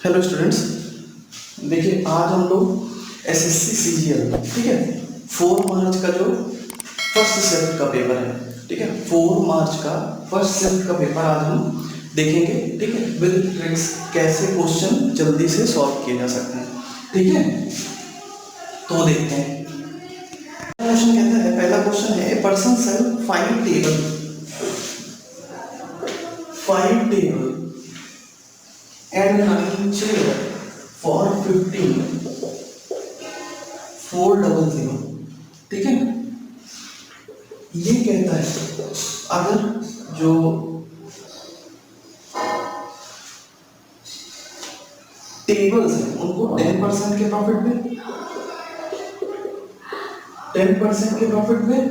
Hello students, देखिए आज हम लोग एसएससी सीजीएल, ठीक है, 4 मार्च का जो फर्स्ट शिफ्ट का पेपर है, ठीक है, 4 मार्च का फर्स्ट शिफ्ट का पेपर आज हम देखेंगे, ठीक है, विद ट्रिक्स कैसे क्वेश्चन जल्दी से सॉल्व किए जा सकते हैं, ठीक है। तो देखते हैं, क्वेश्चन कहता है, पहला क्वेश्चन है, a person sell 5 table and 9 chair for 400, ठीक है। ये कहता है अगर जो टेबल्स हैं उनको 10% के प्रॉफिट में 10% के प्रॉफिट में,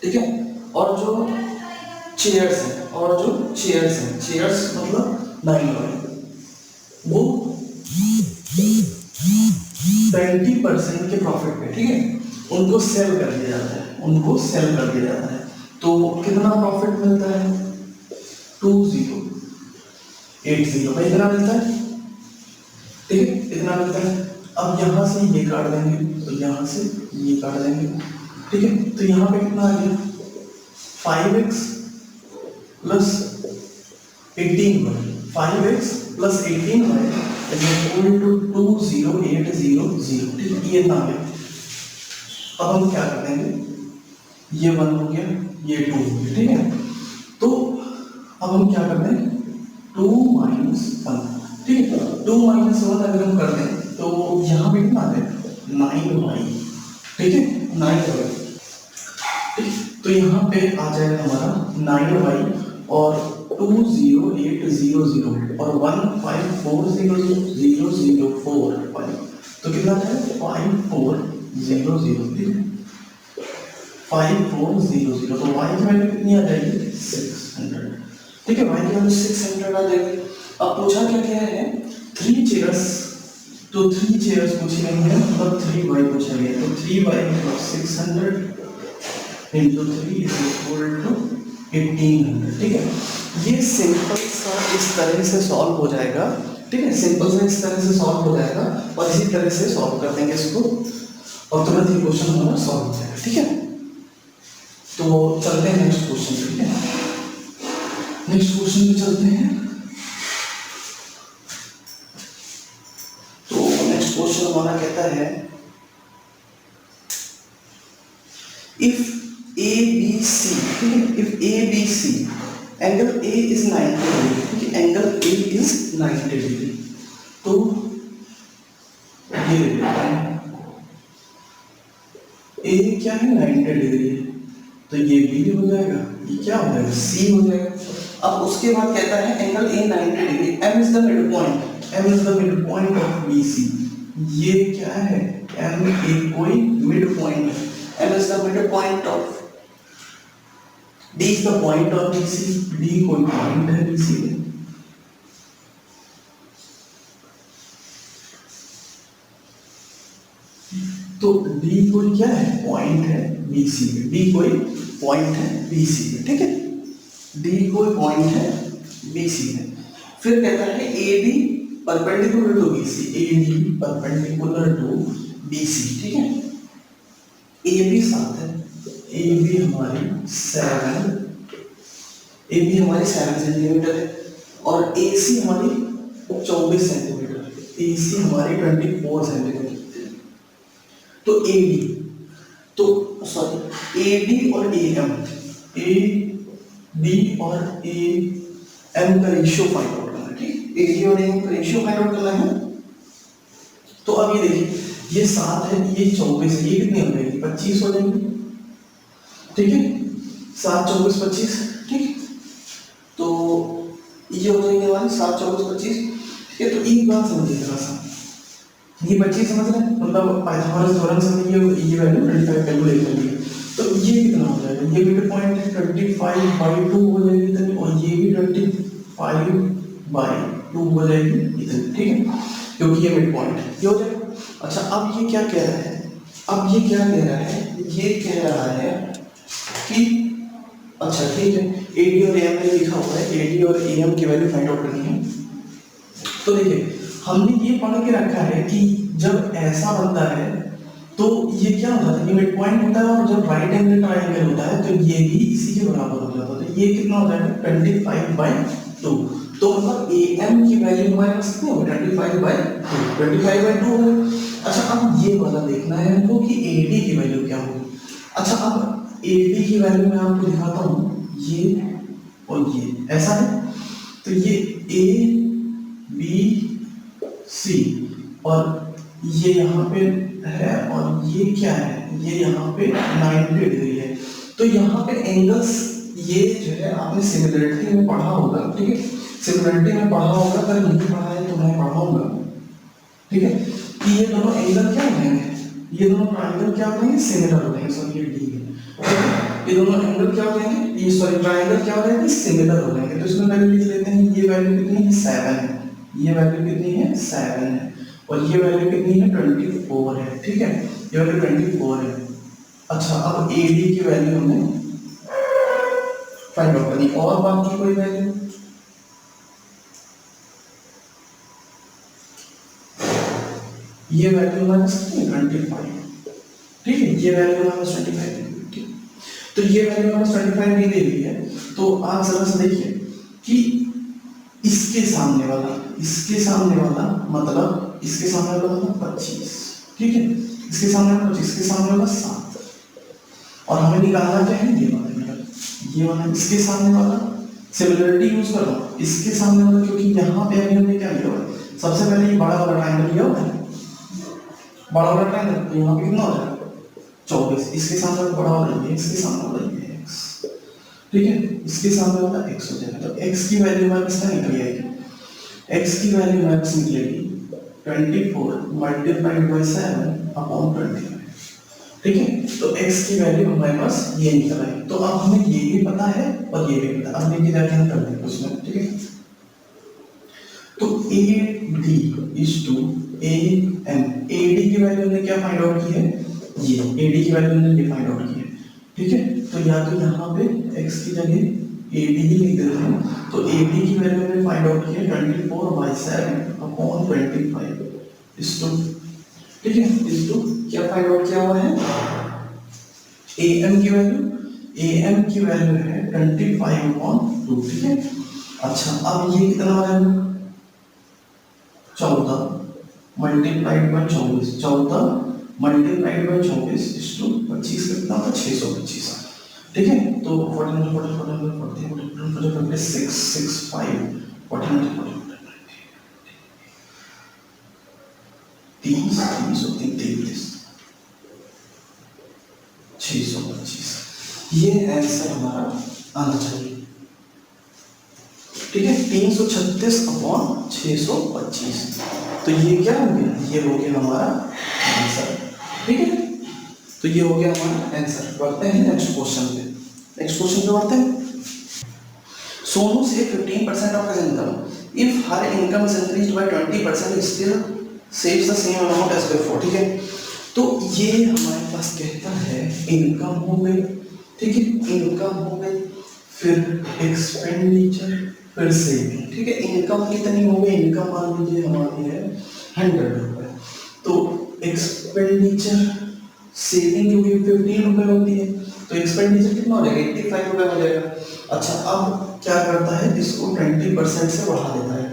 ठीक है, और जो चेयर्स हैं चेयर्स मतलब 9 वो 20% के प्रॉफिट पे, ठीक है, उनको सेल कर दिया जाता है। तो कितना प्रॉफिट मिलता है? 2080 भाई, इतना मिलता है, ठीक है, इतना मिलता है। अब यहाँ से ये काट देंगे तो यहाँ से ये काट देंगे, ठीक है, तो यहाँ पे कितना आ गया? 5x plus 18y, 5x plus 18y is equal to 20800, ठीक है, ये ना है। अब हम क्या कर देंगे, ये 1 हो गया, ये 2 हो गया, ठीक है। तो अब हम क्या कर दें, 2 माइनस 1, ठीक है, 2 माइनस 1 अगर हम कर दें तो यहाँ पे कितना आ जाए? 9y, ठीक है, 9y, तो यहाँ पे आ जाएगा हमारा 9y और 20800 और 1540004, तो कितना है? 5400, ठीक है, 5400, तो y की वैल्यू कितनी आ जाएगी? 600, ठीक है, y की वैल्यू 600 आ जाएगी। अब पूछा क्या है? 3 चेयर्स, तो 3 चेयर्स पूछी गई है, मतलब 3y पूछा गया, तो 3y मतलब 600 into 3 is equal to 1800, ठीक है। ये सिंपल सा इस तरह से सॉल्व हो जाएगा, ठीक है, सिंपल सा इस तरह से सॉल्व हो जाएगा और इसी तरह से सॉल्व कर देंगे इसको और तुरंत ही क्वेश्चन हमारा सॉल्व हो जाएगा, ठीक है। तो चलते हैं नेक्स्ट क्वेश्चन पे, ठीक है, नेक्स्ट क्वेश्चन पे चलते हैं। तो नेक्स्ट क्वेश्चन हमारा कहता है, इफ ABC, ठीक है, if ABC angle A is 90 degree, ठीक है, एंगल A is 90 डिग्री, तो ये ले लेते हैं, A क्या है? 90 डिग्री है, तो ये B हो जाएगा, ये क्या हो जाएगा? C हो जाएगा। अब उसके बाद कहता है angle A 90 degree, M is the midpoint of BC, ये क्या है? M एक कोई मिड पॉइंट है, M is the midpoint of, D is the point of BC, D कोई पॉइंट है BC में, तो D कोई क्या है? पॉइंट है BC में, D कोई पॉइंट है BC में, ठीक है, D कोई पॉइंट है BC में। फिर कहता है AB perpendicular to BC, AB perpendicular to BC, ठीक है, AB 7 है, AB हमारी 7 सेंटीमीटर है और AC हमारी 24 सेंटीमीटर है, AC हमारी 24 सेंटीमीटर। तो AD, तो सॉरी AD और AM, AD और AM का रेशियो फाइंड आउट करना है, ठीक, AD और AM का रेशियो फाइंड आउट करना है। तो अब ये देखिए, ये 7 है, ये 24 है, ये कितनी हो जाएगी? 25 हो जाएंगी, ठीक है, 7 24 25, ठीक, तो ये हो जाएंगे हमारे 7 24 25, ठीक है। तो एक बात समझिए जरा सा, ये 25 समझ रहे हैं, मतलब पाइथागोरस थ्योरम से ये वैल्यू 25 कैलकुलेट कर ली, तो ये कितना हो जाएगा? ये मिड पॉइंट है, 25/2 हो जाएगी इतनी, और ये भी 25/2 हो जाएगी इतनी, ठीक है, क्योंकि ये मिड पॉइंट है, ये हो जाएगा। अच्छा, अब ये क्या कह रहा है? ये कह रहा है कि अच्छा ठीक है, AD और AM में लिखा हुआ है, AD और AM की वैल्यू फाइंड आउट करनी है, तो देखिए हमने ये पढ़ के रखा है कि जब ऐसा बनता है तो ये क्या हो जाता है, ये मिड पॉइंट होता है, और जब राइट एंगल ट्राइंगल होता है तो ये भी इसी के बराबर हो जाता है। तो ये कितना हो जाएगा 25/2। तो मतलब AM की वैल्यू हमारे पास कितनी होगी 25/2, 25/2 होगी। अच्छा अब ये वाला देखना है हमको कि AD की वैल्यू क्या होगी। अच्छा अब AD की वैल्यू मैं आपको दिखाता हूँ, ये और ये ऐसा है, तो ये ABC और ये यहाँ पे है, और ये क्या है, ये यहाँ पे 90 डिग्री है। तो यहाँ पे एंगल्स, ये जो है आपने सिमिलरिटी में पढ़ा होगा, ठीक है, सिमिलरिटी में पढ़ा होगा, अगर नहीं पढ़ा है तो मैं पढ़ाऊंगा, ठीक है, कि ये दोनों एंगल क्या हो जाएंगे, ये दोनों ट्रायंगल क्या हो जाएंगे, सिमिलर हो जाएंगे। सॉरी ये डी है, ये दोनों एंगल क्या हो जाएंगे, ये सॉरी ट्रायंगल क्या हो जाएंगे, सिमिलर हो जाएंगे। तो इसमें वैल्यू लिख लेते हैं, ये वैल्यू कितनी है 7 है, ये वैल्यू कितनी है 7 है, और ये वैल्यू कितनी है 24 है, ठीक है, ये वैल्यू 24 है। अच्छा अब AD की वैल्यू हमें फाइंड आउट करनी, और बाकी कोई वैल्यू, ये वैल्यू हमारे पास कितनी है 25, ठीक है, ये वैल्यू हमारे पास 25 है, ठीक। तो ये वैल्यू हमारे पास 25 दी गई है। तो आप जरा सा देखिए कि इसके सामने वाला, इसके सामने वाला मतलब इसके सामने वाला मतलब 25, ठीक है, इसके सामने वाला 25, इसके सामने वाला 7, और हमें निकालना क्या है ये वाला, ये वाला इसके सामने वाला, सिमिलरिटी यूज कर रहा हूं इसके सामने वाला, क्योंकि यहाँ पे अभी हमने क्या लिया हुआ है, सबसे पहले ये बड़ा वाला ट्रायंगल लिया हुआ है, बड़ा वाला ट्रायंगल, तो यहाँ पे कितना हो जाएगा 24, इसके सामने वाला बड़ा वाला ये, इसके सामने वाला ये x, ठीक है, इसके सामने वाला x हो जाएगा। तो x की वैल्यू हमारे पास क्या निकल आएगी, x की वैल्यू हमारे पास निकलेगी 24 मल्टीप्लाइड बाय 7 अपॉन 25, ठीक है। तो x की वैल्यू हमारे पास ये निकल आई। तो अब हमें ये भी पता है और ये भी पता है, अब लेके जाके हम कर देंगे उसमें, ठीक है। तो AD is to AM, AD की वैल्यू हमने क्या फाइंड आउट की है, ये AD की वैल्यू हमने ये फाइंड आउट की है, ठीक है। तो या तो यहाँ पे x की जगह AD ही लिख देते हैं। तो AD की वैल्यू हमने फाइंड आउट की है 24/7 अपॉन 25 इज टू, ठीक है, इज टू क्या फाइंड आउट किया हुआ है, AM की वैल्यू, AM की वैल्यू है 25/2, ठीक है। अच्छा अब ये कितना आ जाएगा 14 multiplied by 24, 14 multiplied by 24 is to 25 कितना होता है 625, ठीक है। तो 14 14 14 14 14 14 6 6 5 14 14 30 30 33 625, ये आंसर हमारा आना चाहिए, ठीक है, 336 अपॉन 625। तो ये क्या हो गया, ये हो गया हमारा आंसर, ठीक है। तो ये हो गया हमारा आंसर। बढ़ते हैं नेक्स्ट क्वेश्चन पे, नेक्स्ट क्वेश्चन पे बढ़ते हैं। सोनू से 15% of his income, if her income is increased by 20% still saves the same amount as before, ठीक है। तो ये हमारे पास कहता है इनकम हो गई, ठीक है, इनकम हो गई, फिर एक्सपेंडिचर, फिर सेविंग, ठीक है। इनकम कितनी हो गई, इनकम मान लीजिए हमारी है 100 रुपए, तो एक्सपेंडिचर सेविंग जो कि 15 रुपए होती है, तो एक्सपेंडिचर कितना हो जाएगा 85 रुपए हो जाएगा। अच्छा अब क्या करता है, इसको 20% से बढ़ा देता है,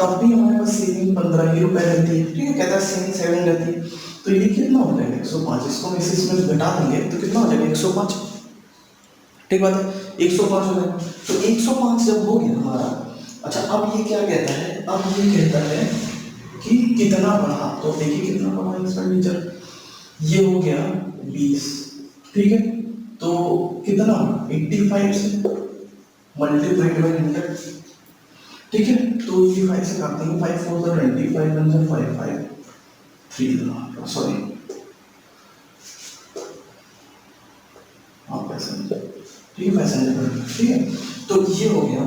तब भी हमारे पास सेविंग 15 ही रुपए रहती है, ठीक है, कहता है सेविंग 7 रहती है। तो ये कितना हो जाएगा 105, इसको हम इसमें घटा देंगे तो कितना हो जाएगा 105, ठीक बात है, 105 हो जाएगा। तो 105 जब हो गया हमारा, अच्छा अब ये क्या कहता है, अब ये कहता है कि कितना बढ़ा, तो देखिए कितना बढ़ा एक्सपेंडिचर, ये हो गया 20, ठीक है, तो कितना 85 से मल्टीप्लाइड बाय 100, ठीक है। तो ये 5 से काटते हैं, 5 4 द 25 1 से 5 5 3 सॉरी हाँ पैसेंजर, ठीक है, पैसेंजर, ठीक है। तो ये हो गया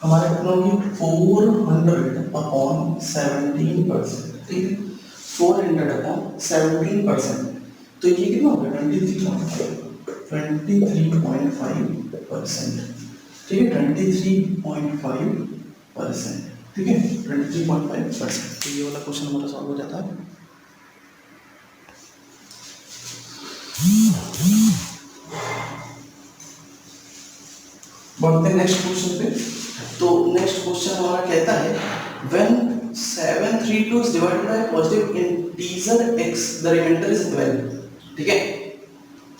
हमारा कितना हो गया 400 अपॉन 17%, ठीक है, 400 अपॉन 17%, तो ये कितना हो गया 23.5%, ठीक है, 23.5%, ठीक है 23.5%। तो ये वाला क्वेश्चन हमारा सॉल्व हो जाता है। बढ़ते हैं नेक्स्ट क्वेश्चन पे। तो नेक्स्ट क्वेश्चन हमारा कहता है when 732 is divided by a positive integer x the remainder is 12। ठीक है,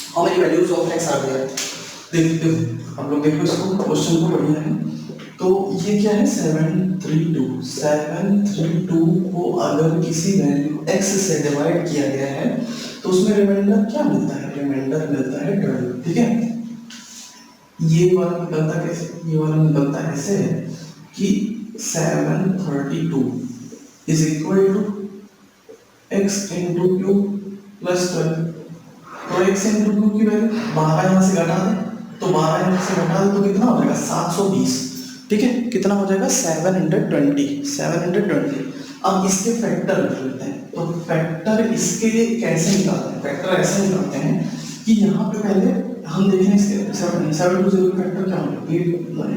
how many values of x are there? देखते हैं हम लोग, देखो इसको क्वेश्चन को बढ़िया है। तो ये क्या है 732 को अगर किसी वैल्यू x से डिवाइड किया गया है तो उसमें रिमाइंडर क्या मिलता है? रिमाइंडर मिलता है 12। ठीक है, ये वाला निकलता कैसे? ये वाला निकलता ऐसे है कि 732 is equal to x into q plus 12। तो x into q की वैल्यू 12 यहाँ से घटा दें, तो 12 यहाँ से घटा दें तो कितना हो जाएगा 720। ठीक है, कितना हो जाएगा 720। अब इसके फैक्टर लिख लेते हैं। तो फैक्टर इसके कैसे निकालते हैं? फैक्टर ऐसे निकालते हैं कि यहाँ पे पहले हम देखें इसके 720 का फैक्टर क्या होगा 8 9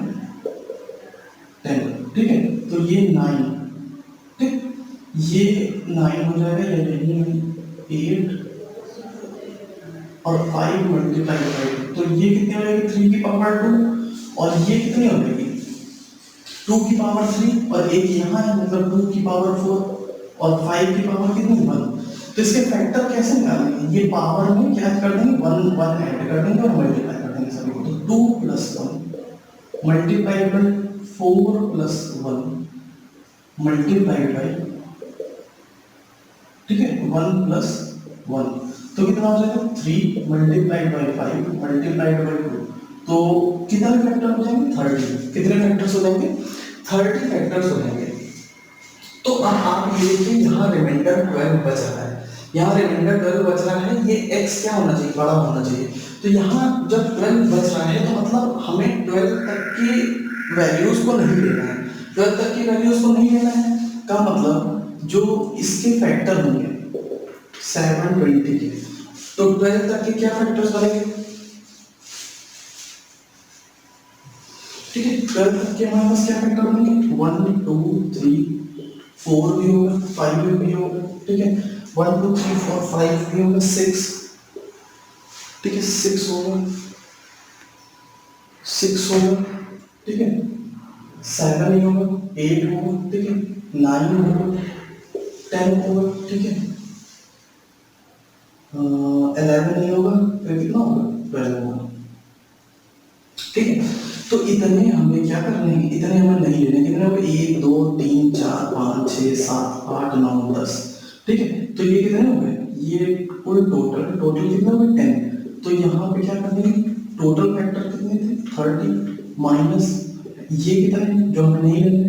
10। ठीक है, तो ये 9, ठीक, ये 9 हो जाएगा, ये 8 और 5 मल्टीप्लाई बाई 2, तो ये कितनी हो जाएगी 3 की पावर 2 और ये कितनी हो जाएगी 2 की पावर 3 और एक यहाँ है मतलब 2 की पावर 4 और 5 की पावर कितनी 1। तो इसके फैक्टर कैसे निकालेंगे? ये पावर में क्या कर देंगे 1 ऐड कर देंगे और मल्टीप्लाई कर देंगे सभी को। तो 2 + 1 मल्टीप्लाई बाई 4 + 1 मल्टीप्लाई बाई, ठीक है 1 + 1, तो कितना हो जाएगा 3 मल्टीप्लाई बाई 5 मल्टीप्लाई बाई 2, तो कितने फैक्टर हो जाएंगे 30। कितने फैक्टर्स हो जाएंगे 30 फैक्टर्स हो जाएंगे। तो अब आप ये देखिए यहाँ रिमाइंडर 12 बच रहा है, यहाँ रिमाइंडर 12 बच रहा है, ये x क्या होना चाहिए बड़ा होना चाहिए। तो यहाँ जब 12 बच रहा है तो मतलब हमें 12 तक की वैल्यूज को नहीं लेना है। 12 तक की वैल्यूज को नहीं लेना है का मतलब जो इसके फैक्टर होंगे 720 के, तो 12 तक के क्या फैक्टर्स बनेंगे? ठीक है, 12 तक के हमारे पास क्या फैक्टर बनेंगे 1 2 3 4 भी होगा, 5 भी होगा। ठीक है, 1 2 3 4 5 भी होगा, 6, ठीक है 6 होगा, 6 होगा, ठीक है 7 ही होगा, 8 होगा, ठीक है 9 होगा, 10 होगा, ठीक है 11 नहीं होगा, फिर कितना होगा 12 होगा। ठीक है, तो इतने हमें क्या करने हैं, इतने हमें नहीं लेने। कितने हो गए 1 2 3 4 5 6 7 8 9 10। ठीक है, तो ये कितने हो गए, ये कुल टोटल कितने हो गए 10। तो यहाँ पे क्या कर देंगे टोटल फैक्टर कितने थे 30 माइनस ये कितने जो हमें नहीं लेने,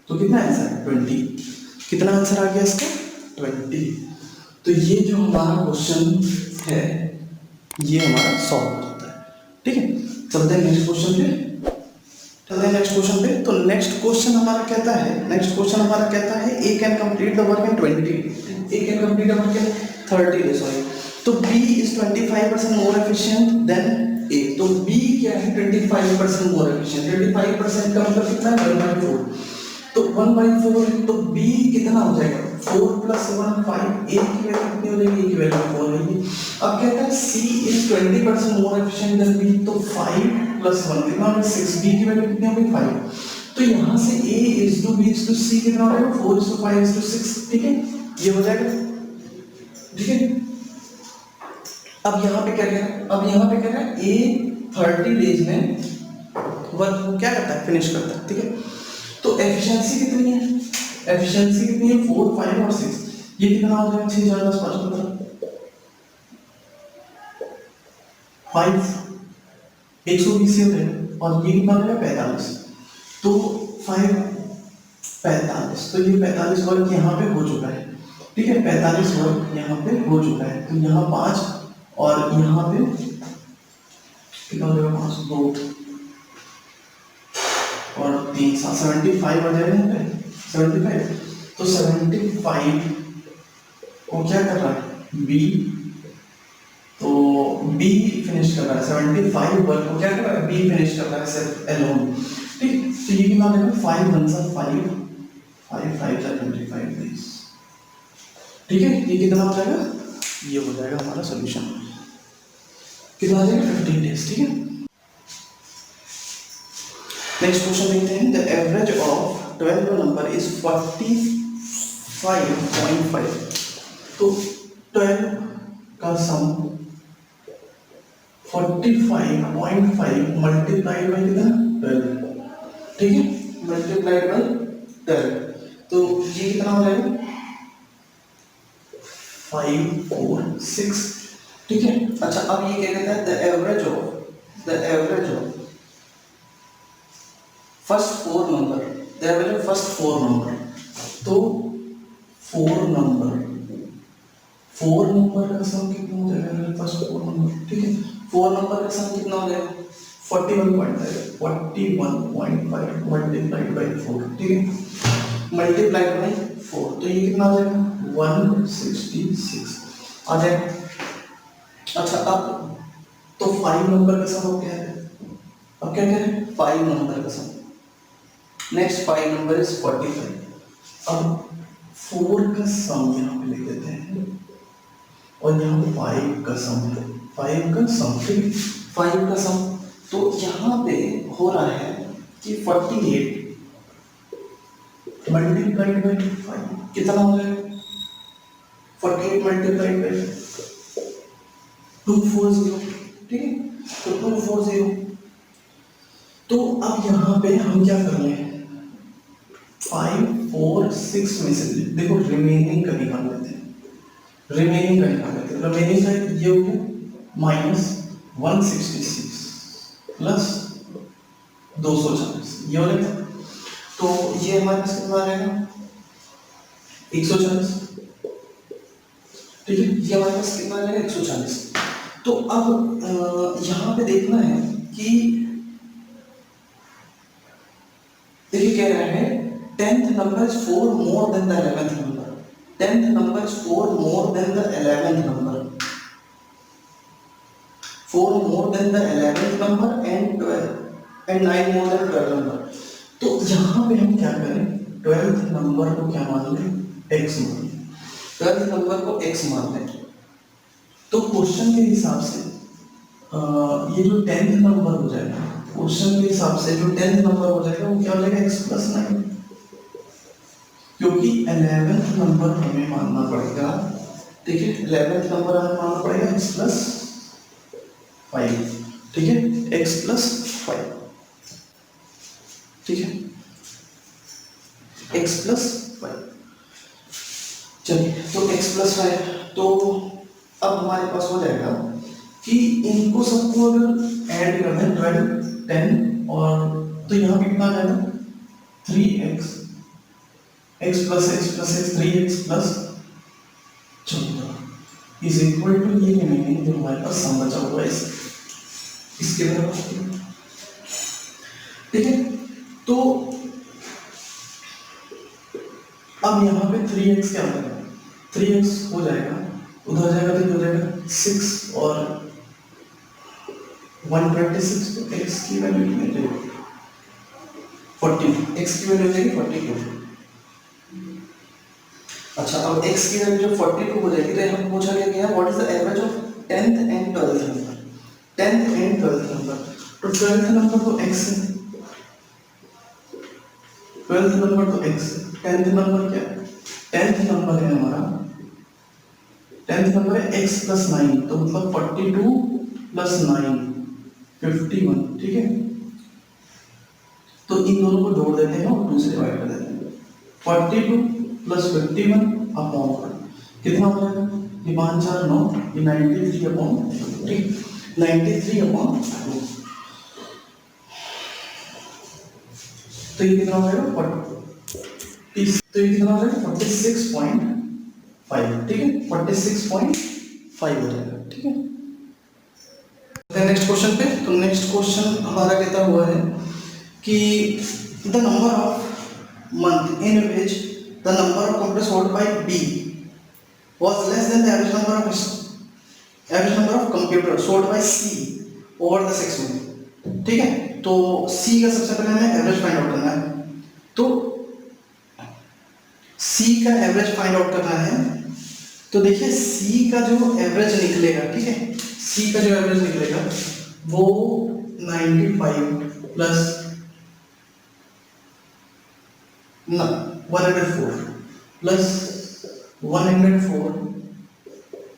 तो कितना आंसर है 20। कितना आंसर आ गया इसका 20। तो ये जो हमारा क्वेश्चन है ये हमारा सॉल्व हो जाता है। ठीक है, चलते हैं नेक्स्ट क्वेश्चन पे। तो नेक्स्ट क्वेश्चन हमारा कहता है A can complete the work in 20, A can complete the work in 30 sorry. तो B is 25% more efficient than A. तो B क्या है 25% मोर एफिशिएंट, 25% का मतलब कितना है 1/4। तो 1/4 तो B कितना हो जाएगा 4 + 1 5, A की वैल्यू कितनी हो जाएगी, A की वैल्यू 4 रहेगी। अब कहता है C is 20% more efficient then B, तो 5 + 1 कितना होगा 6, B की वैल्यू कितनी होगी 5। तो यहाँ से A is to B is to C कितना हो जाएगा 4 = 5 = 6। ठीक है, ये हो जाएगा। ठीक है, अब यहाँ पे क्या कह रहा है A 30 डेज में वर्क को क्या करता है फिनिश करता है। ठीक है, तो एफिशिएंसी कितनी है 4 5 और 6, ये कितना हो जाएगा 6 4 10 5 5 120 से होता है और ये कितना हो जाएगा 45। तो 5 45, तो ये 45 वर्क यहाँ पे हो चुका है। ठीक है, 45 वर्क यहाँ पे हो चुका है। तो यहाँ 5 और यहाँ पे कितना हो जाएगा 5 2 और 3 75 आ जाएगा यहाँ पे 75। तो 75 को क्या कर रहा है B, तो B फिनिश कर रहा है 75 वर्क को क्या कर रहा है B फिनिश कर रहा है सिर्फ एलोन। ठीक, तो ये कितना देगा 5 1 सा 5 5 5 सा 25 डेज। ठीक है, ये कितना हो जाएगा, ये हो जाएगा हमारा सोल्यूशन, कितना आ जाएगा 15 डेज। ठीक है, नेक्स्ट क्वेश्चन देखते हैं। The average of 12 number is 45.5। तो 12 का सम 45.5 मल्टीप्लाइड बाई कितना 12। ठीक है, मल्टीप्लाइड बाई 12, तो ये कितना हो जाएगा 5 4 6। ठीक है, अच्छा अब ये क्या कहता है, the average of first 4 number, the average of first 4 number. तो 4 नंबर का सम कितना हो जाएगा, फर्स्ट 4 नंबर। ठीक है, 4 नंबर का सम कितना हो जाएगा 41.5 मल्टीप्लाइड बाई 4। ठीक है, मल्टीप्लाइड बाई 4, तो ये कितना आ जाएगा 166 आ जाएगा। अच्छा अब तो 5 नंबर का सम क्या है, अब क्या कह रहे हैं 5 नंबर का सम। Next 5 number is 45। अब 4 का सम यहाँ पे लिख देते हैं और यहाँ पे 5 का सम है, 5 का सम। ठीक है, 5 का सम, तो यहाँ पे हो रहा है कि 48 मल्टीप्लाइड बाई 5 कितना हो जाएगा 48 मल्टीप्लाइड बाई 240। ठीक है, तो 240। तो अब यहाँ पे हम क्या कर रहे हैं 5 4 6 में से देखो रिमेनिंग का निकाल लेते हैं, रिमेनिंग का ये हो गया -166 प्लस 240 ये हो जाएगा। तो ये हमारे पास कितना आ जाएगा 140। ठीक है, ये हमारे पास कितना आ जाएगा 140। तो अब यहाँ पे देखना है कि देखिए कह रहा है 10th number is 4 more than the 11th number, 10th number is 4 more than the 11th number, 4 more than the 11th number and 9 more than 12th number। तो यहाँ पे हम क्या करें 12th नंबर को क्या मान लें x मान लें, 12th नंबर को x मान लें। तो क्वेश्चन के हिसाब से ये जो 10th नंबर हो जाएगा, क्वेश्चन के हिसाब से जो 10th नंबर हो जाएगा वो क्या हो जाएगा x + 9, क्योंकि 11th नंबर हमें मानना पड़ेगा। ठीक है, 11th नंबर हमें मानना पड़ेगा x + 5। ठीक है, x + 5। ठीक है, x + 5। चलिए, तो x + 5, तो अब हमारे पास हो जाएगा कि इनको सबको अगर ऐड कर दें 12 10 और तो यहाँ कितना आ जाएगा 3x x + x + x 3x + 14 is equal to ये रिमेनिंग जो हमारे पास सम बचा हुआ है इसके बराबर। ठीक है, तो अब यहाँ पे 3x क्या हो जाएगा 3x हो जाएगा, उधर जाएगा तो हो जाएगा 6 और 126, तो x की वैल्यू कितनी हो जाएगी 40, x की वैल्यू हो जाएगी 42। अच्छा, अब x की वैल्यू जब 42 हो जाएगी तो हम पूछा गया what is the average of 10th and 12th number, 10th and 12th number. तो 12th नंबर तो x है, 12th नंबर तो x है, 10th नंबर क्या है 10th नंबर है हमारा 10th नंबर है x + 9, तो मतलब 42 + 9 51। ठीक है, तो इन दोनों को जोड़ देते हैं और 2 से डिवाइड कर देते हैं। 42 + 51 अपॉन 1 कितना हो जाएगा, ये 5 4 9, ये 93 अपॉन 2। 93 अपॉन 2, तो ये कितना हो जाएगा 40, तो ये कितना हो जाएगा 46.5। ठीक है, 46.5 हो जाएगा। ठीक है, नेक्स्ट क्वेश्चन पे। तो नेक्स्ट क्वेश्चन हमारा कहता हुआ है कि the number of month in which the number of computers hold by B was less than the average number of computers sold by C over the 6 months। ठीक है, तो सी का सबसे पहले हमें एवरेज फाइंड आउट करना है। तो सी का एवरेज फाइंड आउट करना है, तो देखिए सी का जो एवरेज निकलेगा, ठीक है, सी का जो एवरेज निकलेगा वो 95 plus 104 plus 104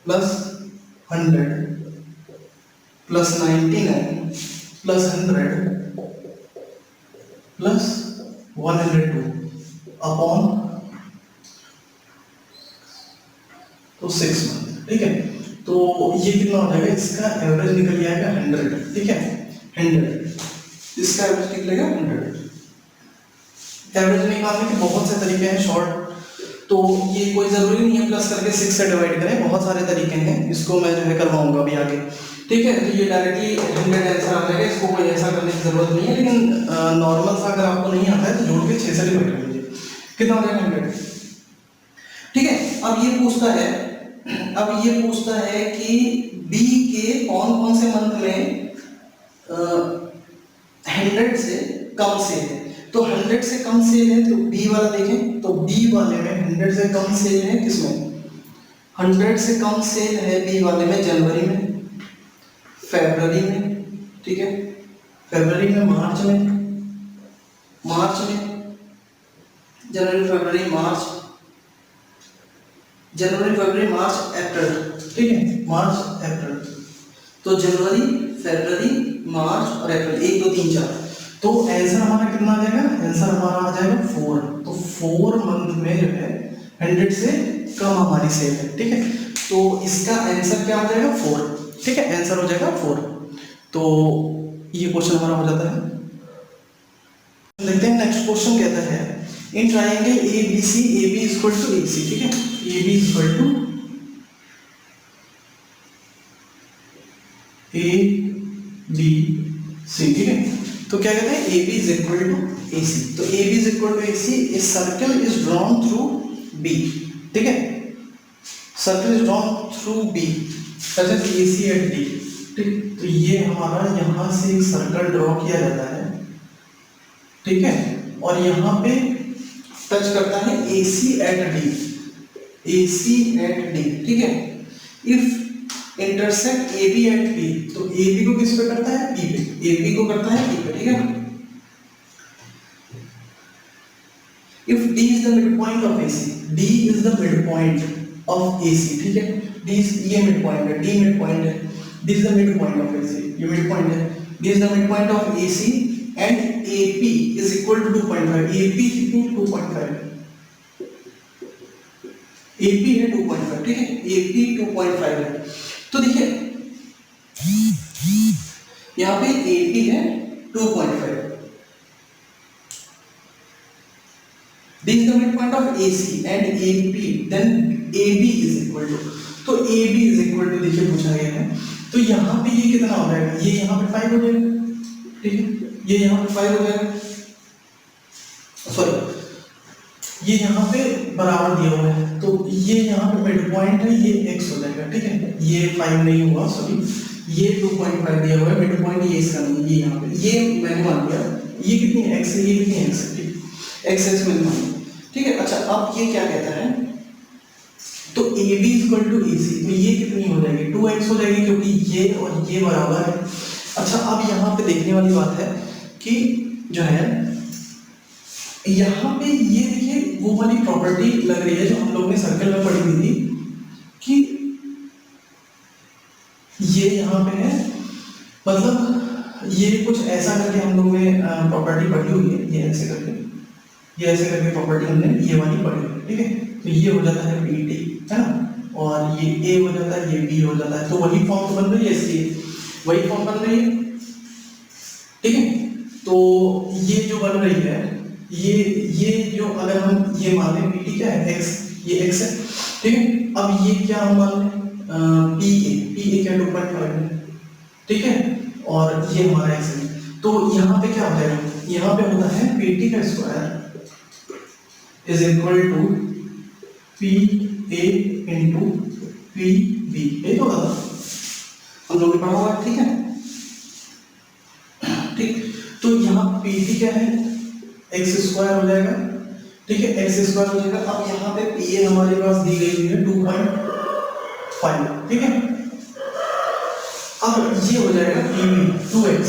plus 100 plus 99 plus 100 plus 102 upon तो 6 मंथ, ठीक है। तो ये कितना हो जाएगा, इसका एवरेज निकल जाएगा 100, ठीक है, 100, इसका एवरेज निकलेगा 100। एवरेज निकालने के बहुत से तरीके हैं शॉर्ट, तो ये कोई जरूरी नहीं है प्लस करके 6 से डिवाइड करें, बहुत सारे तरीके हैं, इसको मैं जो है करवाऊंगा अभी आगे, ठीक है। तो ये डायरेक्टली 100 आंसर आ जाएगा, इसको कोई ऐसा करने की जरूरत नहीं है, लेकिन नॉर्मल सा अगर आपको नहीं आता है तो जोड़ के 6 से डिवाइड कर लीजिए, कितना हो जाएगा 100, ठीक है। अब ये पूछता है कि बी के कौन कौन से मंथ में 100 से कम सेल है। तो 100 से कम सेल है तो बी वाला देखें, तो बी वाले में 100 से कम सेल है किसमें, 100 से कम सेल है बी वाले में जनवरी में, फरवरी में, ठीक है, फरवरी में, मार्च में, जनवरी फरवरी मार्च, जनवरी फरवरी मार्च अप्रैल, ठीक है, मार्च अप्रैल, तो जनवरी फरवरी मार्च और अप्रैल, 1 2 3 4, तो आंसर हमारा कितना आ जाएगा, आंसर हमारा आ जाएगा 4। तो 4 मंथ में जो है 100 से कम हमारी सेल है, ठीक है, तो इसका आंसर क्या आ जाएगा 4, ठीक है, आंसर हो जाएगा 4। तो ये क्वेश्चन हमारा हो जाता है। देखते हैं नेक्स्ट क्वेश्चन कहता है in triangle A B C A B equal to A C, ठीक है, A B equal to A B C, ठीक है। तो क्या कहते हैं A B is equal to A C, तो A B is equal to A C, A circle is drawn through B, ठीक है, circle is drawn through B such as A C at D, ठीक। तो ये हमारा यहाँ से एक सर्कल ड्रॉ किया जाता है, ठीक है, और यहाँ पे टच करता है A C at D, A C at D, ठीक है। If intersect A B at P, तो ए बी को किस पे करता है, पी पे, ए बी को करता है पी पे, ठीक है। If D is the mid point of A C, D is the mid point of A C, ठीक है, डी ये मिड पॉइंट है, डी मिड पॉइंट है, D is the mid point of A C, ये mid point है, D is the mid point of A C and AP is equal to 2.5, AP कितनी 2.5, AP है 2.5, ठीक है, AP 2.5 है। तो देखिए यहाँ पे AP है 2.5, this is the midpoint of AC and AP, then AB is equal to, तो AB is equal to देखिए पूछा गया है, तो यहाँ पे ये कितना हो जाएगा, ये यहाँ पे 5 हो जाएगा, ठीक है, ये यहाँ पे 5 हो जाएगा, सॉरी ये यहाँ पे बराबर दिया हुआ है, तो ये यहाँ पे मिड पॉइंट है, ये x हो जाएगा, ठीक है, ये 5 नहीं हुआ, सॉरी ये 2.5 दिया हुआ है, मिड पॉइंट ये इसका नहीं है, ये यहाँ पे ये मैंने मान लिया, ये कितनी x है, ये कितनी x है, ठीक, x x मैंने मान लिया, ठीक है। अच्छा अब ये क्या कहता है, तो AB इक्वल टू AC, तो ये कितनी हो जाएगी 2x हो जाएगी, क्योंकि ये और ये बराबर है। अच्छा अब यहाँ पे देखने वाली बात है कि जो है यहाँ पे ये देखिए वो वाली प्रॉपर्टी लग रही है जो हम लोग ने सर्कल में पढ़ी हुई थी कि ये यहाँ पे है, मतलब ये कुछ ऐसा करके हम लोग ने प्रॉपर्टी पढ़ी हुई है, ये ऐसे करके प्रॉपर्टी हमने ये वाली पढ़ी हुई है, ठीक है। तो ये हो जाता है BT, है ना, और ये A हो जाता है, ये B हो जाता है, तो वही फॉर्म तो बन रही है इसकी, वही फॉर्म बन रही है, ठीक है। तो ये जो बन रही है, ये जो अगर हम ये मान लें BT क्या है x, ये x है, ठीक है। अब ये क्या हम मान लें PA क्या 2.5 है, ठीक है, और ये हमारा x है, तो यहाँ पे क्या होता है, यहाँ पे होता है PT का square is equal to PA into PB, यही तो होता था हम लोग ने पढ़ा हुआ, ठीक है। पी टी क्या है, एक्स स्क्वायर हो जाएगा, ठीक है, एक्स स्क्वायर हो जाएगा। अब यहाँ पे पी ए हमारे पास दी गई है 2.5, ठीक है। अब ये हो जाएगा पीबी 2x,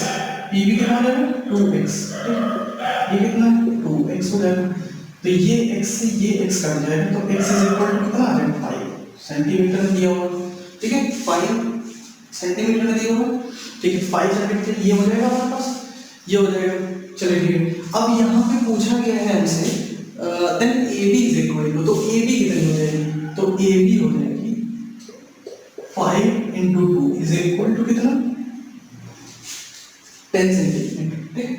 पीबी कितना हो जाएगा 2x, ठीक है, ये कितना 2x हो जाएगा। तो ये x से ये x कट जाएगा, तो x इज इक्वल टू कितना आ जाएगा 5 सेंटीमीटर दिया हुआ, ठीक है, 5 सेंटीमीटर दिया हुआ, ठीक है, 5 सेंटीमीटर ये हो जाएगा हमारे पास, ये हो जाएगा। चलिए ठीक है, अब यहाँ पे पूछा गया है हमसे then A B is equal to, तो ए बी कितनी हो जाएगी, तो ए बी हो जाएगी 5 इंटू 2 इज इक्वल टू कितना 10 सेंटीमीटर, ठीक।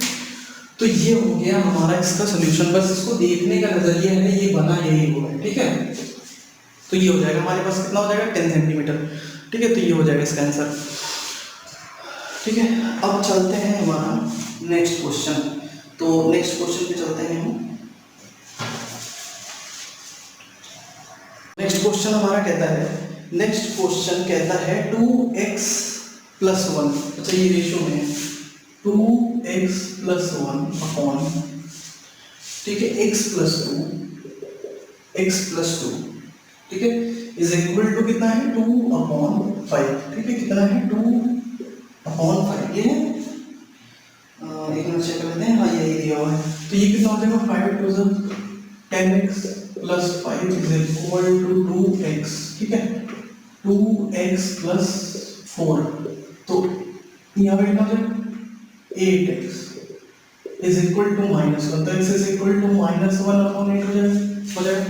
तो ये हो गया हमारा इसका सोल्यूशन, बस इसको देखने का नजरिया है, ये बना यही हुआ है, ठीक है। तो ये हो जाएगा हमारे पास कितना हो जाएगा 10 सेंटीमीटर, ठीक है। तो ये हो जाएगा इसका आंसर, ठीक है। अब चलते हैं हमारा नेक्स्ट क्वेश्चन, तो नेक्स्ट क्वेश्चन पे चलते हैं हम। नेक्स्ट क्वेश्चन हमारा कहता है, नेक्स्ट क्वेश्चन कहता है 2x प्लस 1, अच्छा ये रेशियो में है 2x प्लस 1 अपॉन, ठीक है, x प्लस 2, ठीक है, इज इक्वल टू कितना है 2 अपॉन 5, ठीक है, कितना है 2 अपॉन 5, ये है एक मिनट चेक कर लेते हैं, हाँ यही दिया हुआ है। तो ये कितना हो जाएगा 5 to 10x plus 5 is equal to 2x, ठीक है, 2x प्लस 4, तो यहाँ पे कितना हो जाएगा 8x इज इक्वल टू -1, तो x is equal to -1 upon 8 हो जाएगा,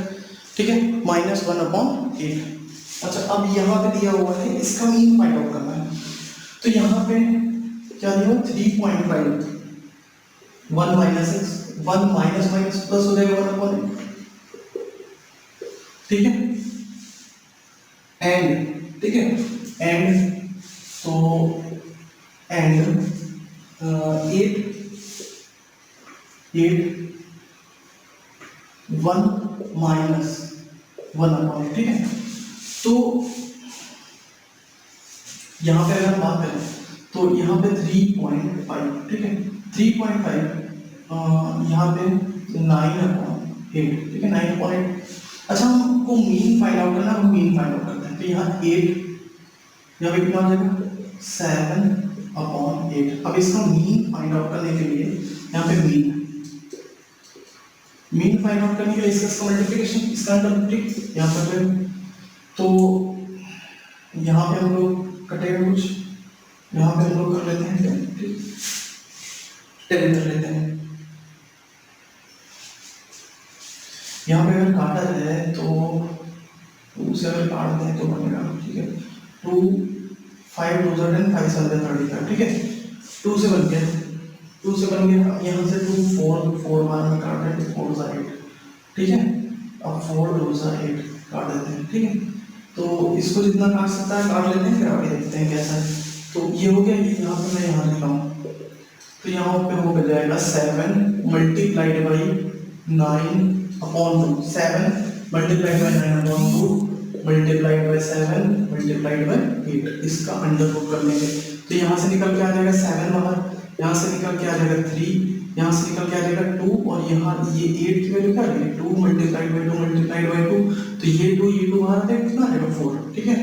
ठीक है, -1 अपॉन 8। अच्छा अब यहाँ पे दिया हुआ है इसका मीन फाइंड आउट करना है, तो यहाँ पे क्या दिया हुआ 3.5, 1 minus x, 1 minus minus plus हो जाएगा 1 अपॉन 8, ठीक है, एंड, ठीक है, एंड तो एंड 8 1 माइनस 1 अपॉन, ठीक है। तो यहाँ पे अगर हम बात करें तो यहाँ पे 3.5, ठीक है, 3.5 यहाँ पे 9 अपॉन 8, ठीक है, 9 अपॉन 8। अच्छा हमको मीन फाइंड आउट करना है, हम मीन फाइंड आउट करते हैं, तो यहाँ 8 यहाँ पे कितना हो जाएगा 7 अपॉन 8। अब इसका मीन फाइंड आउट करने के लिए यहाँ पे मीन फाइंड आउट करने के लिए इसका मल्टीप्लिकेशन, इसका अंडर, ठीक, यहाँ पर तो यहाँ पे हम लोग कटेगा कुछ, यहाँ पे हम लोग कर लेते हैं 10, ठीक, 10 कर लेते हैं। यहाँ पे अगर काटा जाए तो 2 से अगर काटते हैं तो बनेगा, ठीक है, 2 5 2 10 5 7 35, ठीक है, 2 से बन गया, 2 से बन गया। यहाँ से 2 4 बार में काट रहे हैं, 4 सा 8, ठीक है, अब 4 2 सा 8 काट देते हैं, ठीक है। तो इसको जितना काट सकता है काट लेते हैं, फिर आगे देखते हैं कैसा है। तो ये हो गया, यहाँ पे मैं यहाँ लिखा हूँ, तो यहाँ पे हो जाएगा 7 multiplied by 9 upon 2, 7 multiplied by 9 upon 2 multiplied by 7 multiplied by 8, इसका अंडर रूट कर लेंगे। तो यहाँ से निकल के आ जाएगा 7 बाहर, यहाँ से निकल के आ जाएगा 3, यहाँ से निकल के आ जाएगा 2, और यहाँ ये 8 की वैल्यू क्या आ गई 2 मल्टीप्लाइड बाई 2 मल्टीप्लाइड बाई 2, तो ये 2 बाहर आ जाएगा, कितना आ जाएगा 4, ठीक है।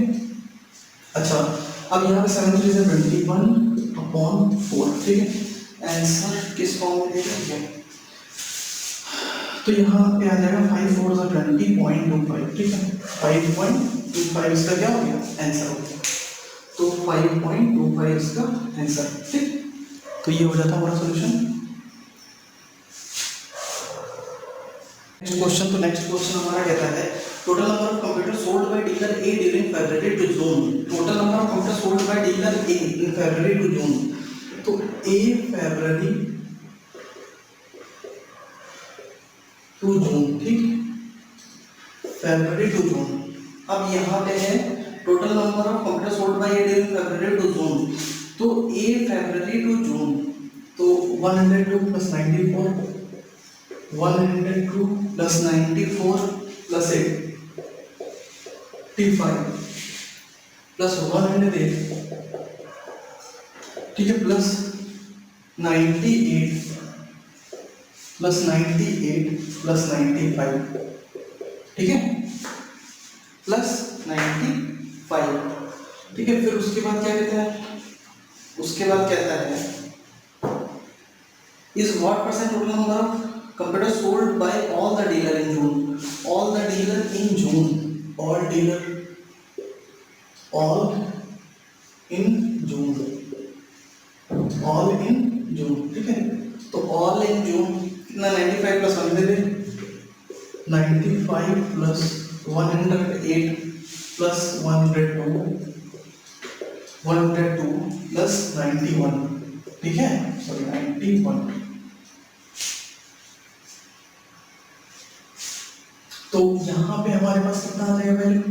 अच्छा अब यहाँ पे 7 3 से 21 अपॉन 4, ठीक है, आंसर किस फॉर्म में देगा, तो यहाँ पे आ जाएगा 5 4 से 20.25, ठीक है, 5.25 इसका क्या हो गया आंसर हो गया, तो 5.25 इसका आंसर, ठीक। तो ये हो जाता हमारा सॉल्यूशन। नेक्स्ट क्वेश्चन, तो नेक्स्ट क्वेश्चन हमारा कहता है total number of computer sold by dealer A during February to June, total number of computer sold by dealer A in February to June, तो ए फरवरी टू जून, ठीक, फरवरी to जून। अब यहाँ पे है total number of computer sold by A during February to June, तो A February to June, तो 102 plus 94, 102 plus 94 plus 85 plus 108, ठीक है, प्लस 98 प्लस 98 प्लस 95, ठीक है, प्लस 95, ठीक है। फिर उसके बाद क्या कहता है, उसके बाद कहता है is what percent total number of computer sold by all the dealer in June, all the dealer in June, all dealer, all in June, all in June, ठीक है। तो ऑल इन जून कितना, 95 प्लस 100 है, 95 प्लस 108 प्लस 102, 102 प्लस 91, ठीक है, sorry 91। तो यहाँ पे हमारे पास कितना आ जाएगा वैल्यू,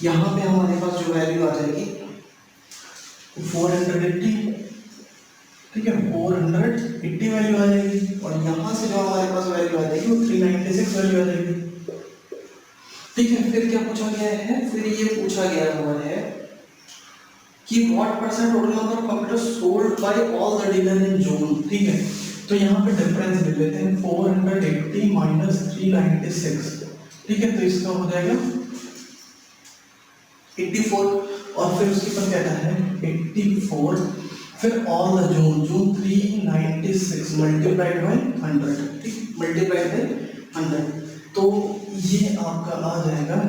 यहाँ पे हमारे पास जो वैल्यू आ जाएगी 480, ठीक है, 480 वैल्यू आ जाएगी, और यहाँ से जो हमारे पास वैल्यू आ जाएगी वो 396 वैल्यू आ जाएगी, ठीक है। फिर क्या पूछा गया है, फिर ये पूछा गया हुआ है कि what percent total number of computer sold by all the dealer in June, ठीक है। तो यहाँ पे डिफरेंस ले लेते हैं, 480 माइनस 396, ठीक है, तो इसका हो जाएगा 84, और फिर उसके ऊपर कहता है 84, फिर all the June, June 396 multiplied by 100, ठीक, मल्टीप्लाइड बाय 100, तो ये आपका आ जाएगा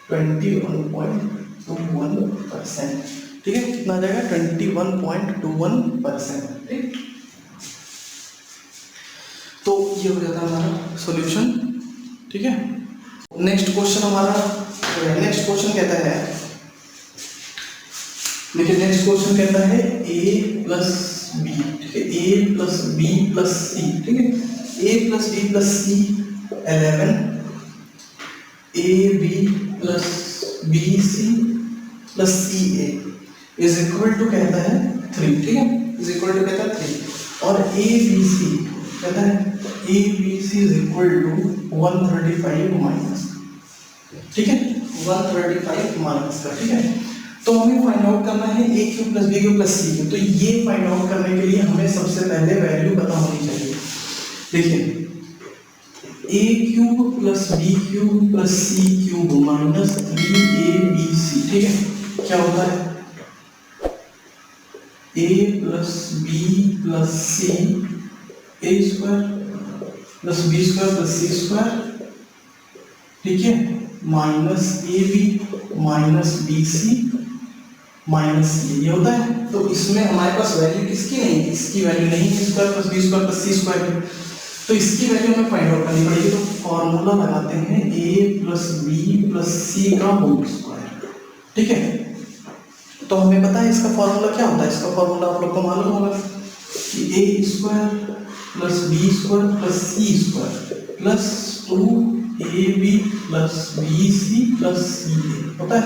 21.21%, ठीक है, कितना आ जाएगा 21.21%, ठीक। तो ये हो जाता है हमारा सॉल्यूशन, ठीक है। नेक्स्ट क्वेश्चन हमारा, नेक्स्ट क्वेश्चन कहता है, देखिए नेक्स्ट क्वेश्चन कहता है a प्लस बी, ठीक है, a plus B plus C, ठीक है, a plus B plus C 11, a b plus B C plus C A is equal to कहता है 3, ठीक है, इज इक्वल टू कहता है 3, और a b c कहता है a b c is equal to 135 minus, ठीक है, 135 माइनस का, ठीक है। तो हमें फाइंड आउट करना है a cube plus b cube plus c cube, तो ये फाइंड आउट करने के लिए हमें सबसे पहले वैल्यू पता होनी चाहिए। देखिए a cube plus b cube plus c cube minus 3abc, ठीक है, क्या होता है a plus b plus c a square plus b square plus c square, ठीक है, minus A B minus B C minus C, ये होता है। तो इसमें हमारे पास वैल्यू किसकी नहीं है, इसकी वैल्यू नहीं है, square plus B square plus C square, तो इसकी वैल्यू हमें फाइंड आउट करनी पड़ेगी। तो फॉर्मूला लगाते हैं a प्लस बी प्लस सी का होल स्क्वायर, ठीक है। तो हमें पता है इसका फॉर्मूला क्या होता है, इसका फॉर्मूला आप लोग को मालूम होगा कि a square plus B square plus C square plus 2ab plus B C plus C A होता है।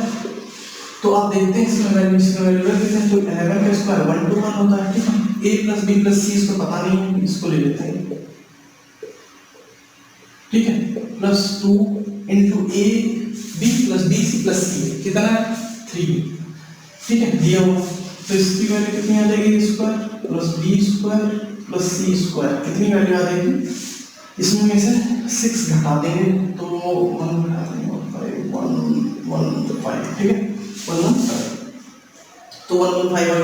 तो आप देखते हैं इसमें वैल्यू, इसमें वैल्यू रख देते हैं, तो 11 का स्क्वायर 1 to 1 होता है, ठीक है। a प्लस बी प्लस सी इसको पता नहीं है, इसको ले लेते हैं, ठीक है, plus 2 into A B plus B C plus C कितना है 3, ठीक है, दिया हुआ। तो इसकी वैल्यू कितनी आ जाएगी, square plus B square plus C square, कितनी वैल्यू आ जाएगी, इसमें में से 6 घटा देंगे तो 1 घटा देंगे 115, ठीक है, 115, तो 115 आई।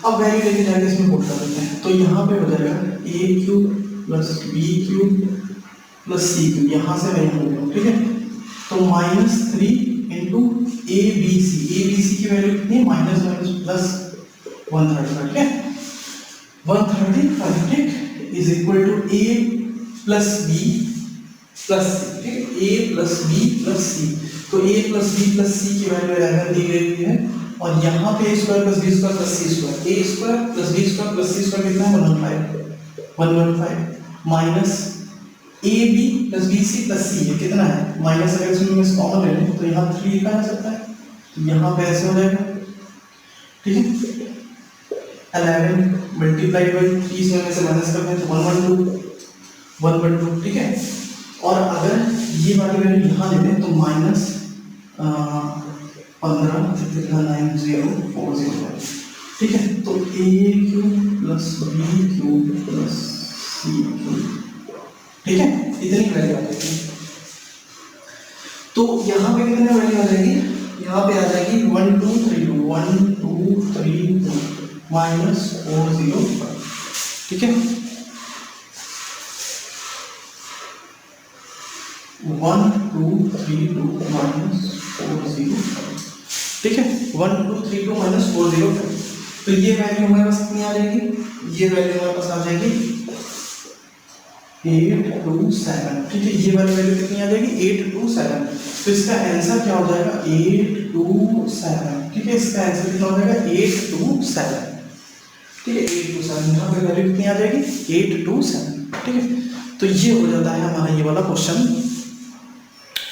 अब वैल्यू लेके जाके इसमें पुट कर देते हैं, तो यहाँ पे हो जाएगा a cube plus B cube plus C cube, यहाँ से मैं यहाँ लूँ, ठीक है, तो minus 3 into A B C की वैल्यू कितनी है, माइनस माइनस प्लस 135, ठीक है, 135, ठीक, is equal to a plus B plus C, ठीक है, a plus B plus C, तो a plus B plus C की वैल्यू 11 दी गई है, और यहाँ पे a square plus B square plus C square, a square plus B square plus C square कितना है 115 minus A B plus B C plus C है कितना है, माइनस अगर इसमें कॉमन ले लें तो यहाँ 3 लिखा जा सकता है, तो यहाँ पे ऐसे हो जाएगा, ठीक है, 11 मल्टीप्लाइड बाई 3 इसमें से माइनस करते हैं तो 112, ठीक है। और अगर ये वाली वैल्यू यहाँ ले लें तो माइनस 15 9040, ठीक है, तो a cube plus B cube plus ठीक है, इतनी वैल्यू आ जाएगी। तो यहाँ पे कितने वैल्यू आ जाएगी, यहाँ पे आ जाएगी 1 2 3 2 1 2 3 2 माइनस 4 0 5, ठीक है 1 2 3 2 माइनस 4 0 5, ठीक है 1 2 3 2 माइनस 4 0 5। तो ये वैल्यू हमारे पास कितनी आ जाएगी, ये वैल्यू हमारे पास आ जाएगी 8 2 7, ठीक है ये वाली वैल्यू कितनी आ जाएगी 8 2 7। तो इसका आंसर क्या हो जाएगा 8 2 7, ठीक है इसका आंसर कितना हो जाएगा 8 2 7, ठीक है 8 2 7, यहाँ पे वैल्यू कितनी आ जाएगी 8 2 7, ठीक है। तो ये हो जाता है हमारा ये वाला क्वेश्चन,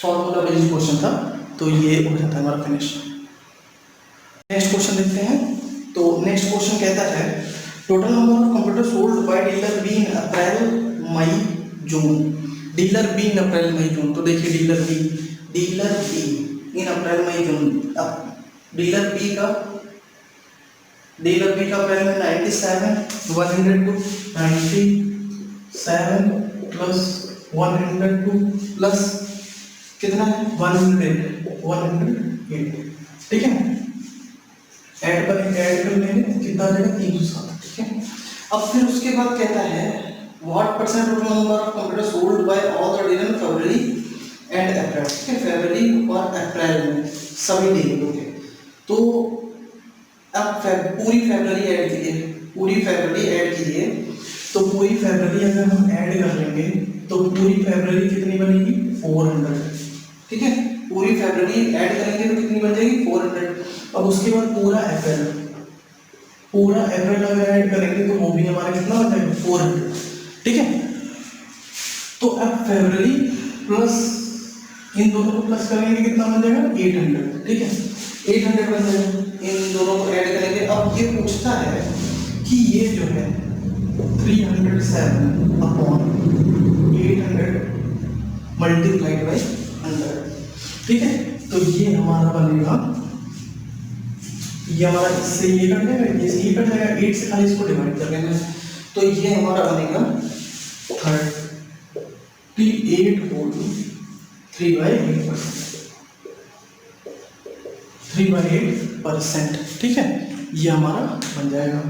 फॉर्मूला बेस्ड क्वेश्चन था, तो ये हो जाता है हमारा फिनिश। नेक्स्ट क्वेश्चन देखते हैं। तो नेक्स्ट क्वेश्चन कहता है total number of computer sold by dealer B in April May June, dealer B in April May June. तो देखिए dealer B in April May जून, अब डीलर बी का अप्रैल में 97 102 97 प्लस 102 प्लस कितना है 108, ठीक है ऐड कर लेंगे कितना आ जाएगा 307, ठीक है। अब फिर उसके बाद कहता है what percent total number of computer sold by all the dealer in February and April, ठीक है फरवरी और अप्रैल में सभी डीलरों के। तो अब पूरी फरवरी ऐड कीजिए, तो पूरी फरवरी अगर हम ऐड कर लेंगे तो पूरी फरवरी कितनी बनेगी 400, ठीक है पूरी फरवरी ऐड करेंगे तो कितनी बन जाएगी 400। अब उसके बाद पूरा अप्रैल अगर ऐड करेंगे तो वो भी हमारा कितना बन जाएगा 400, ठीक है। तो अब फरवरी प्लस इन दोनों को प्लस करेंगे कितना बन जाएगा 800, ठीक है 800 बन जाएगा, इन दोनों को ऐड करेंगे। अब ये पूछता है कि ये जो है 307 अपॉन 800 मल्टीप्लाइड बाई 100, ठीक है। तो ये हमारा बनेगा, ये हमारा इससे ये कट जाएगा, ये कट जाएगा, 8 से खाली इसको डिवाइड कर लेना है। तो ये हमारा बनेगा 38 होल 3/8%, ठीक है ये हमारा बन जाएगा,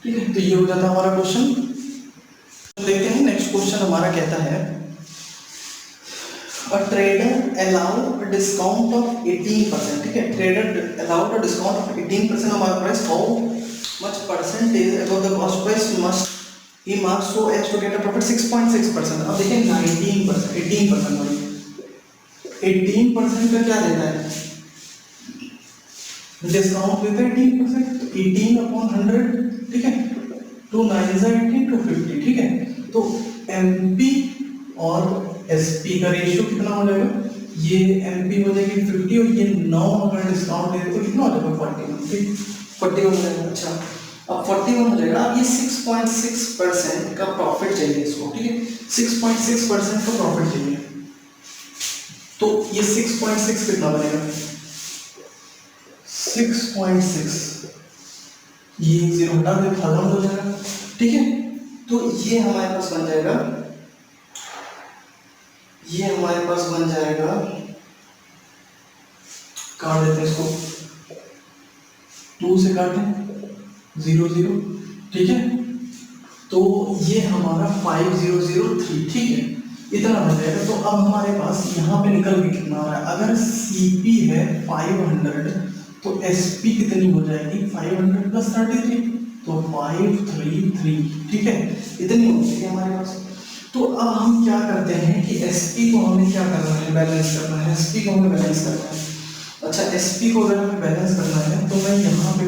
ठीक है। तो ये हो जाता है हमारा क्वेश्चन। देखते हैं नेक्स्ट क्वेश्चन हमारा कहता है A trader allowed a discount of 18%, ठीक है trader allowed a discount of 18% on our price, how much percentage above the cost price must he mark so as to get a profit 6.6%। अब देखिए 19% 18% का क्या देता है डिस्काउंट देता है 18%, तो 18 अपॉन 100, ठीक है 2 9 18 250, ठीक है। तो एमपी और एसपी का रेशियो कितना हो जाएगा, ये एमपी हो जाएगी 50 और ये 9 अगर डिस्काउंट दे तो कितना हो जाएगा 41, ठीक 41 हो जाएगा। अच्छा अब 41 हो जाएगा। अब ये 6.6% का प्रॉफिट चाहिए इसको, ठीक है 6.6% का प्रॉफिट चाहिए। तो ये 6.6 कितना बनेगा 6.6, ये 0 हटा दे खत्म हो जाएगा, ठीक है। तो ये हमारे पास बन जाएगा, काट देते हैं इसको, 2 से काटें 0 0, ठीक है। तो ये हमारा 5003, ठीक है इतना बन जाएगा। तो अब हमारे पास यहाँ पे निकल के कितना आ रहा है, अगर सीपी है 500 तो एसपी कितनी हो जाएगी 500 प्लस 33, तो 533, ठीक है इतनी हो जाएगी हमारे पास। तो अब हम क्या करते हैं कि एसपी को हमें क्या करना है बैलेंस करना है, एसपी को हमें बैलेंस करना है। अच्छा एसपी को अगर हमें बैलेंस करना है तो मैं यहाँ पे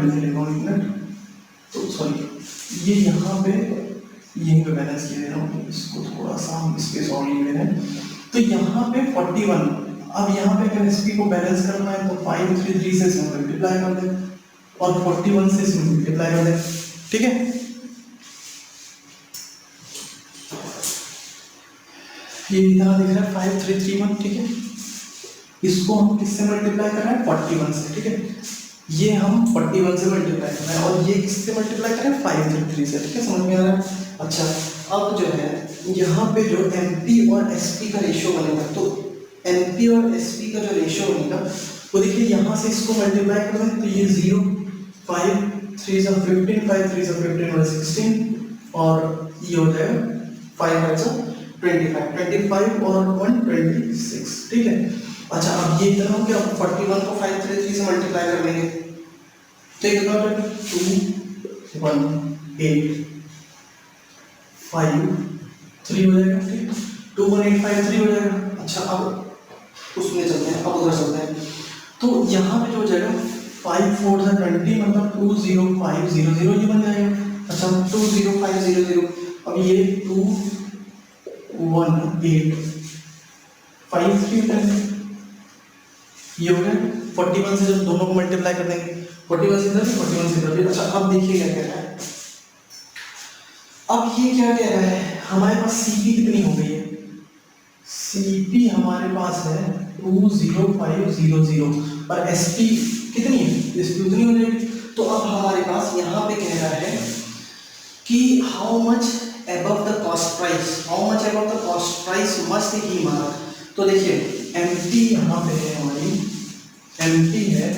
लिख लेता हूँ 1 मिनट, तो सॉरी ये यहाँ पे यहीं पे बैलेंस किए दे रहा हूँ, इसको थोड़ा सा हम स्पेस और ले रहे हैं। तो यहाँ पे 41, अब यहाँ पे अगर एसपी को बैलेंस करना है तो 533 से इसमें मल्टीप्लाई कर दें और 41 से इसमें मल्टीप्लाई कर दें, ठीक है। ये इतना दिख रहा है 5331, ठीक है इसको हम किससे मल्टीप्लाई कर रहे हैं 41 से, ठीक है ये हम 41 से मल्टीप्लाई कर रहे हैं और ये किससे मल्टीप्लाई कर रहे हैं 533 से, ठीक है समझ में आ रहा है। अच्छा अब जो है यहाँ पे जो MP और SP का रेशियो बनेगा, तो MP और SP का जो रेशियो बनेगा वो देखिए यहाँ से इसको मल्टीप्लाई कर दें तो ये 0 5 3 सा 15 5 3 सा 15 और 16 और ये हो जाएगा 5 5 सा 25 और 1 26, ठीक है। अच्छा अब ये इतना हो गया, 41 को 533 से मल्टीप्लाई कर लेंगे तो ये कितना हो जाएगा 2 1 8 5 3 हो जाएगा, ठीक 2 1 8 5 3 हो जाएगा। अच्छा अब उसमें चलते हैं, अब उधर चलते हैं तो यहाँ पे जो हो जाएगा 5 4 सा 20 मतलब 2 0 5 0 0 ये बन जाएगा। अच्छा 2 0 5 0 0 अब ये 2 1 8 5 3 10 ये हो गया 41 से जब दोनों को मल्टीप्लाई कर देंगे 41 से इधर 41 से इधर। अच्छा अब देखिए क्या कह रहा है, अब ये क्या कह रहा है, हमारे पास CP कितनी हो गई है, CP हमारे पास है 20500 और SP कितनी है, SP उतनी हो जाएगी। तो अब हमारे पास यहाँ पे कह रहा है कि how much above the cost price, how much above the cost price must he mark। तो देखिए MP यहाँ पे है हमारी, MP है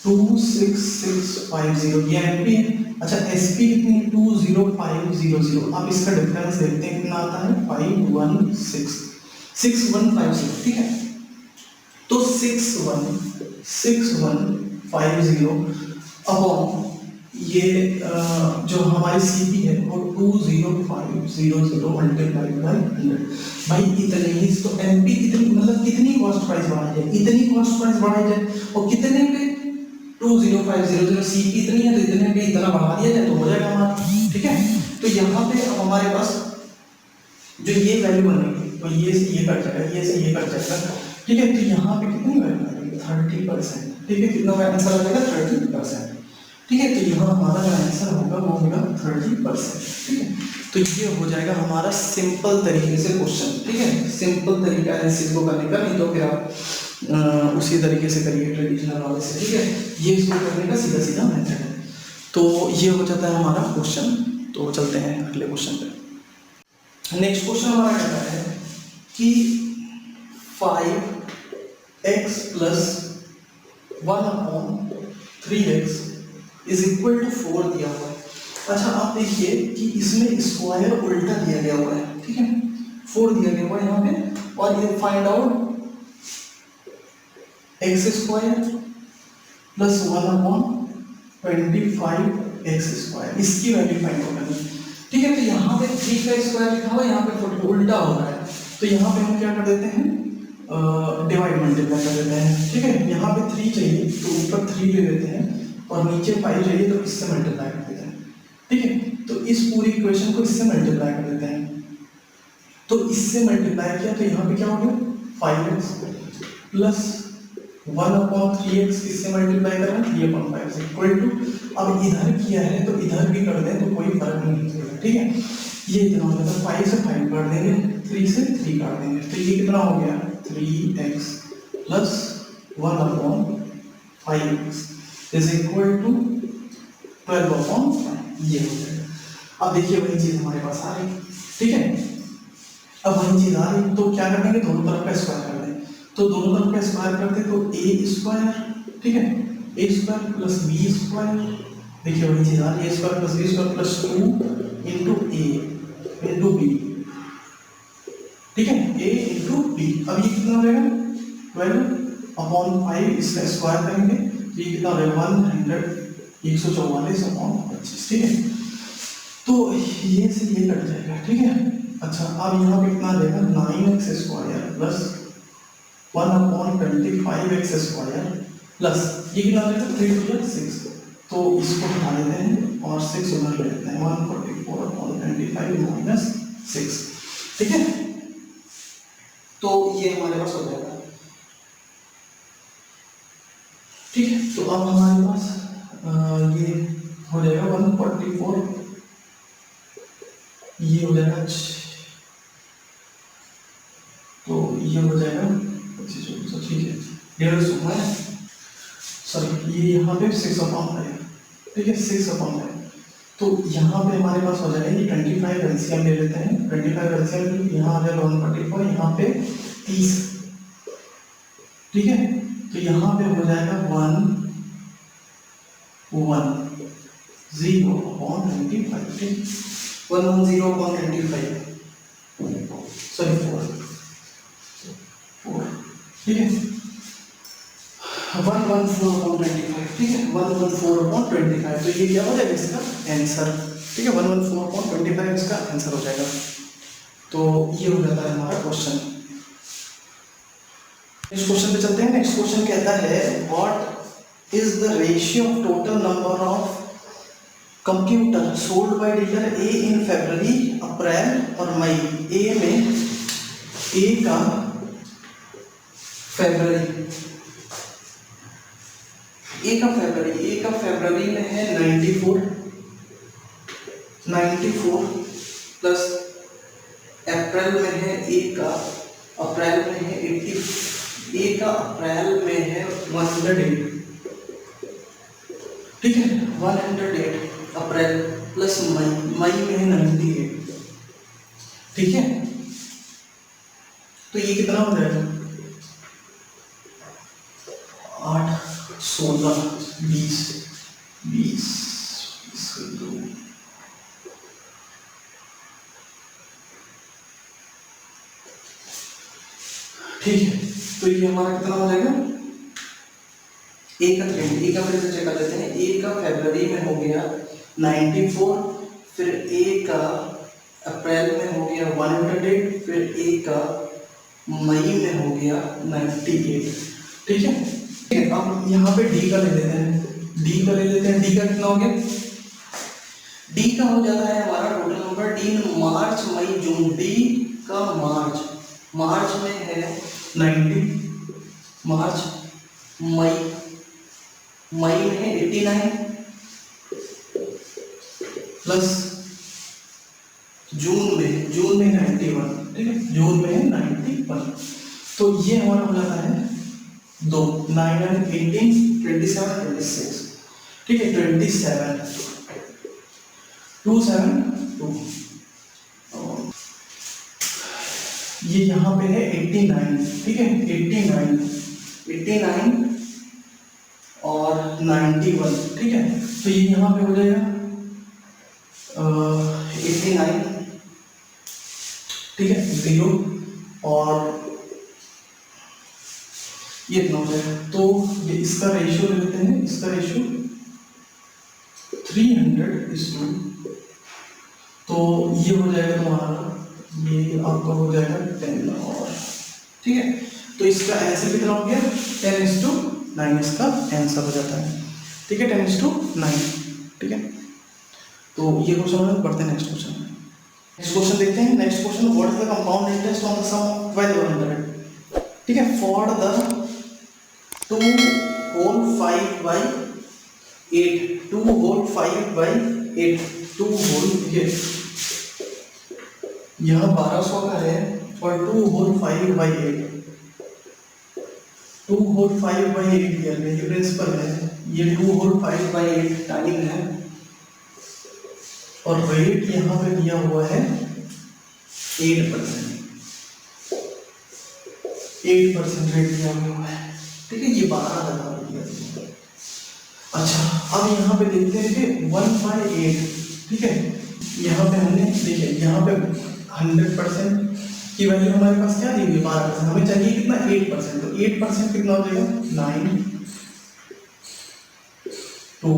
26650 ये MP है। अच्छा SP कितनी 20500, अब इसका डिफरेंस देखते हैं कितना आता है 6150, ठीक है। तो 6150 अपॉन ये जो हमारी CP है वो 20500 मल्टीप्लाइड बाय 100। भाई इतने ही तो MP कितनी मतलब कितनी कॉस्ट प्राइस बढ़ाई जाए, इतनी कॉस्ट प्राइस बढ़ाई जाए और कितने पे 20500 CP इतनी है तो इतने पे इतना बढ़ा दिया जाए तो हो जाएगा हमारा, ठीक है। तो यहाँ पे अब हमारे पास जो ये वैल्यू बनेगी तो ये से ये कट जाएगा, ये से ये कट जाएगा, ठीक है। तो यहाँ पे कितनी वैल्यू आएगी 30%, ठीक है। कितना आंसर आ जाएगा 30%, ठीक है। तो यहाँ हमारा जो आंसर होगा वो होगा 30%, ठीक है। तो ये हो जाएगा हमारा सिंपल तरीके से क्वेश्चन, ठीक है। सिंपल तरीका है इसको करने का, नहीं तो फिर आप उसी तरीके से करिए ट्रेडिशनल वाले से, ठीक है। ये इसको करने का सीधा सीधा मेथड है। तो ये हो जाता है हमारा क्वेश्चन। तो चलते हैं अगले क्वेश्चन पे। नेक्स्ट क्वेश्चन हमारा कहता है कि 5x + 1/3x is equal to 4 दिया हुआ है। अच्छा आप देखिए कि इसमें स्क्वायर उल्टा दिया गया हुआ है, ठीक है। 4 दिया गया हुआ है यहाँ पे और ये फाइंड आउट x² + 1/25x², इसकी वैल्यू फाइंड आउट करनी है, ठीक है। तो यहाँ पे 3 का स्क्वायर लिखा हुआ है, यहाँ पे 4 उल्टा हो रहा है, तो यहाँ पे हम क्या कर देते हैं डिवाइड मल्टीप्लाई कर देते हैं, ठीक है। यहाँ पे 3 चाहिए तो ऊपर 3 ले लेते हैं और नीचे 5 चाहिए तो इससे मल्टीप्लाई कर देते हैं, ठीक है। तो इस पूरी इक्वेशन को इससे मल्टीप्लाई कर देते हैं, तो इससे मल्टीप्लाई किया तो यहाँ पे क्या हो गया 5x + 1/3x इससे मल्टीप्लाई करें 3/5 इक्वल टू, अब इधर किया है तो इधर भी कर दें तो कोई फर्क नहीं पड़ेगा, ठीक है। ये इतना हो जाता है 5 से 5 काट देंगे, 3 से 3 काट देंगे, तो ये कितना हो गया 3x + 1/5x is equal to 12/5, ये हो जाएगा। अब देखिए वही चीज हमारे पास आ रही, ठीक है। अब वही चीज आ रही तो क्या करेंगे, दोनों तरफ का स्क्वायर कर दें, तो दोनों तरफ का स्क्वायर करते तो a², ठीक है, a² + b², देखिए वही चीज आ रही है, a² + b² + 2 × a × b, ठीक है, a × b। अब ये कितना हो जाएगा 12/5, इसका स्क्वायर करेंगे तो ये कितना हो जाएगा 144/25, ठीक है। तो ये से ये कट जाएगा, ठीक है। अच्छा अब यहाँ पे कितना आ जाएगा 9x² + 1/25x² प्लस ये कितना आ जाएगा 3 × 6, तो इसको हटा देते हैं और 6 उधर ले लेते हैं 144/25 - 6, ठीक है। तो ये हमारे पास हो जाएगा, ठीक है। तो अब हमारे पास ये हो जाएगा 144, ये हो जाएगा, तो ये हो जाएगा 25, ठीक है, 150 है, सॉरी ये यहाँ पे 6/5 है, ठीक है, 6/5 है। तो यहाँ पे हमारे पास हो जाएगा ये 25 एलसीएम ले लेते हैं, 25 एलसीएम यहाँ आ जाएगा 144, यहाँ पे 30, ठीक है। तो यहाँ पे हो जाएगा 110/25, 110/25, सॉरी 4, ठीक है, 114/25, ठीक है, 114/25। तो ये क्या हो जाएगा इसका आंसर, ठीक है, 114/25 इसका आंसर हो जाएगा। तो ये हो जाता है हमारा क्वेश्चन। नेक्स्ट क्वेश्चन पे चलते हैं। नेक्स्ट क्वेश्चन कहता है what is the ratio of total number of computer sold by dealer A in February, April और मई। ए में ए का फरवरी में है 94 प्लस अप्रैल में है अप्रैल में है 80, अप्रैल में है 108, ठीक है, 108 अप्रैल प्लस मई में है 98, ठीक है। तो ये कितना हो जाएगा 8, 16, 20, 2, ठीक है। तो ये हमारा कितना हो जाएगा, ए का फिर से चेक कर लेते हैं। ए का फरवरी में हो गया 94, फिर ए का अप्रैल में हो गया 108, फिर ए का मई में हो गया 98, ठीक है। अब यहाँ पे डी का ले लेते हैं, डी का कितना हो गया, डी का हो जाता है हमारा टोटल नंबर। डी मार्च मई जून, डी का मार्च में है 90, मार्च मई में है 89 प्लस जून में 91, ठीक है, जून में है 91। तो ये हमारा हो जाता है 2, 9 and 18, 27, 26, ठीक है, 27, 272। ये यहाँ पे है 89, ठीक है, 89 और 91, ठीक है। तो ये यहाँ पे हो जाएगा 89, ठीक है, 0 और ये इतना हो जाएगा। तो ये इसका रेशियो ले लेते हैं, इसका रेशियो 300:2, तो ये हो जाएगा तुम्हारा, ये आपका हो जाएगा 10 और, ठीक है। तो इसका आंसर कितना हो गया 10:9 इसका आंसर हो जाता है, ठीक है, 10:9, ठीक है। तो ये क्वेश्चन पढ़ते हैं। नेक्स्ट क्वेश्चन देखते हैं। Next question, what is the compound interest on the sum of 1200, ठीक है, for the 2 whole 5/8, 2 whole 5/8, 2 whole, ये यहाँ 1200 का है और 2 whole 5/8, 2 whole 5/8 दिया है, ये प्रिंसिपल है, ये 2 whole 5/8 टाइम है और रेट यहाँ पे दिया हुआ है 8%, 8% रेट दिया हुआ है, ठीक है, ये 12,000 दिया है। अच्छा, अब यहाँ पे देखते हैं कि 1/8, ठीक है, यहाँ पे हमने देखिए यहाँ पे 100% की वैल्यू हमारे पास क्या दी हुई है 12%, हमें चाहिए कितना 8%, तो 8% कितना हो जाएगा 9, 2,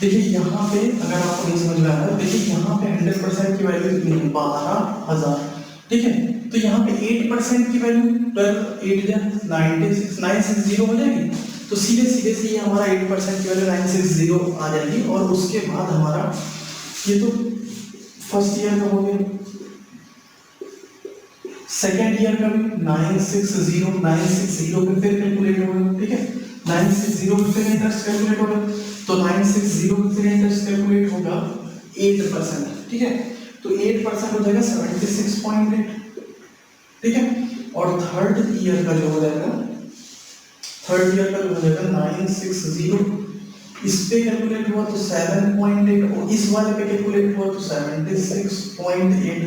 देखिए यहाँ पे अगर आपको नहीं समझ में आ रहा है, देखिए यहाँ पे 100% की वैल्यू कितनी है 12,000, ठीक है। तो यहाँ पे 8% की वैल्यू 960 हो जाएगी, तो सीधे से ये हमारा 8% की वैल्यू 960 आ जाएगी। और उसके बाद हमारा ये तो फर्स्ट ईयर का हो गया, सेकेंड ईयर का भी 960 पे फिर कैलकुलेट होगा, ठीक है, 960 पे फिर इंटरेस्ट कैलकुलेट होगा, तो 960 पे फिर इंटरेस्ट कैलकुलेट होगा 8%, ठीक है। तो 8% हो जाएगा 76.8, ठीक है। और थर्ड ईयर का जो हो जाएगा थर्ड ईयर का हो जाएगा 960, इस पे कैलकुलेट हुआ तो 7.8, और इस वाले पे कैलकुलेट हुआ तो 76.8,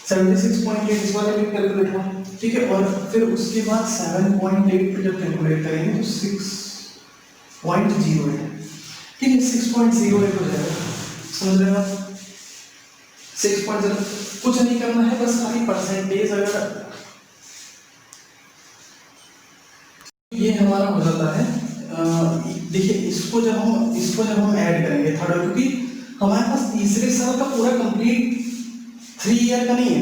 76.8 इस वाले पे कैलकुलेट हुआ, ठीक है। और फिर उसके बाद 7.8 पे जब कैलकुलेट करेंगे तो 6.08, ठीक है, 6.08 हो जाएगा, समझ रहे हैं आप? 6.0, कुछ नहीं करना है, बस खाली परसेंटेज अगर ये हमारा हो जाता है। देखिए इसको जब हम ऐड करेंगे थर्ड, क्योंकि हमारे पास तीसरे साल का पूरा कंप्लीट 3 ईयर का नहीं है,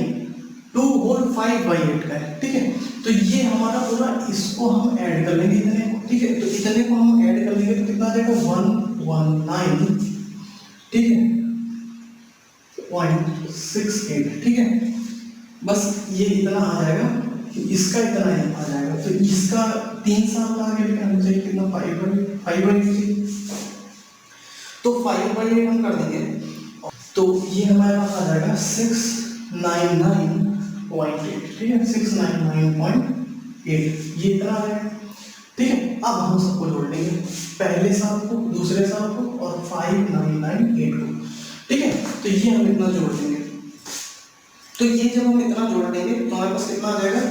2 होल 5/8 का है, ठीक है। तो ये हमारा पूरा, इसको हम ऐड कर लेंगे इतने को, ठीक है। तो इतने को हम ऐड कर लेंगे तो कितना आ जाएगा 119, ठीक है, 0.68, ठीक है। बस ये इतना आ जाएगा, इसका इतना ही आ जाएगा, तो इसका 3 साल का आगे लिखना चाहिए कितना, 5/8, तो 5/8 हम कर देंगे, तो ये हमारे पास आ जाएगा 699.8, ठीक है, 699.8, ये इतना आ जाएगा, ठीक है। अब हम सबको जोड़ लेंगे, पहले साल को, दूसरे साल को और 5998 को, ठीक है। तो ये हम इतना जोड़ लेंगे, तो ये जब हम इतना जोड़ लेंगे तो हमारे पास कितना आ जाएगा,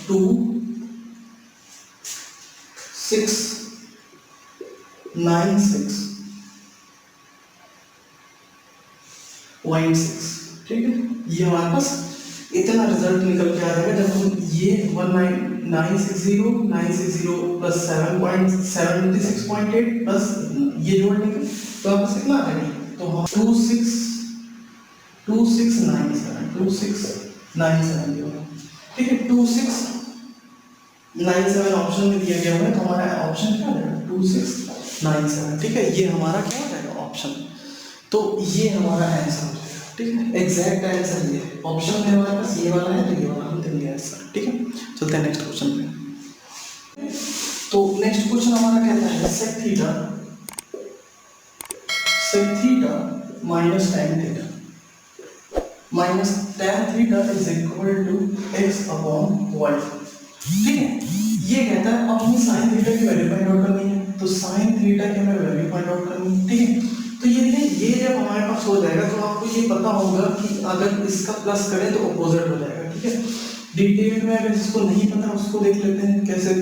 2 6 9 6.6, ठीक है। ये हमारे पास इतना रिजल्ट निकल के आ जाएगा जब हम ये 960 प्लस 7.76.8 प्लस ये जोड़ लेंगे तो हमारे पास कितना आ जाएगा, तो हम 2697, ठीक है, 2697 ऑप्शन में दिया गया है, तो हमारा ऑप्शन क्या है 2697, ठीक है। ये हमारा क्या हो जाएगा ऑप्शन, तो ये हमारा आंसर हो जाएगा, ठीक है, एग्जैक्ट आंसर ये है, ऑप्शन में हमारे पास ये वाला है, तो ये वाला हम देंगे आंसर, ठीक है। चलते हैं नेक्स्ट क्वेश्चन पे। तो नेक्स्ट क्वेश्चन हमारा कहता है sec theta minus tan theta is equal to x upon y, ठीक है। ये कहता है अब हमें sin थीटा की वैल्यू फाइंड आउट करनी है, तो sin थीटा की हमें वैल्यू फाइंड आउट करनी है, ठीक है। तो ये जब हमारे पास हो जाएगा तो आपको ये पता होगा कि अगर इसका प्लस करें तो अपोजिट हो जाएगा, ठीक है। डिटेल में अगर जिसको नहीं पता उसको देख लेते हैं कैसे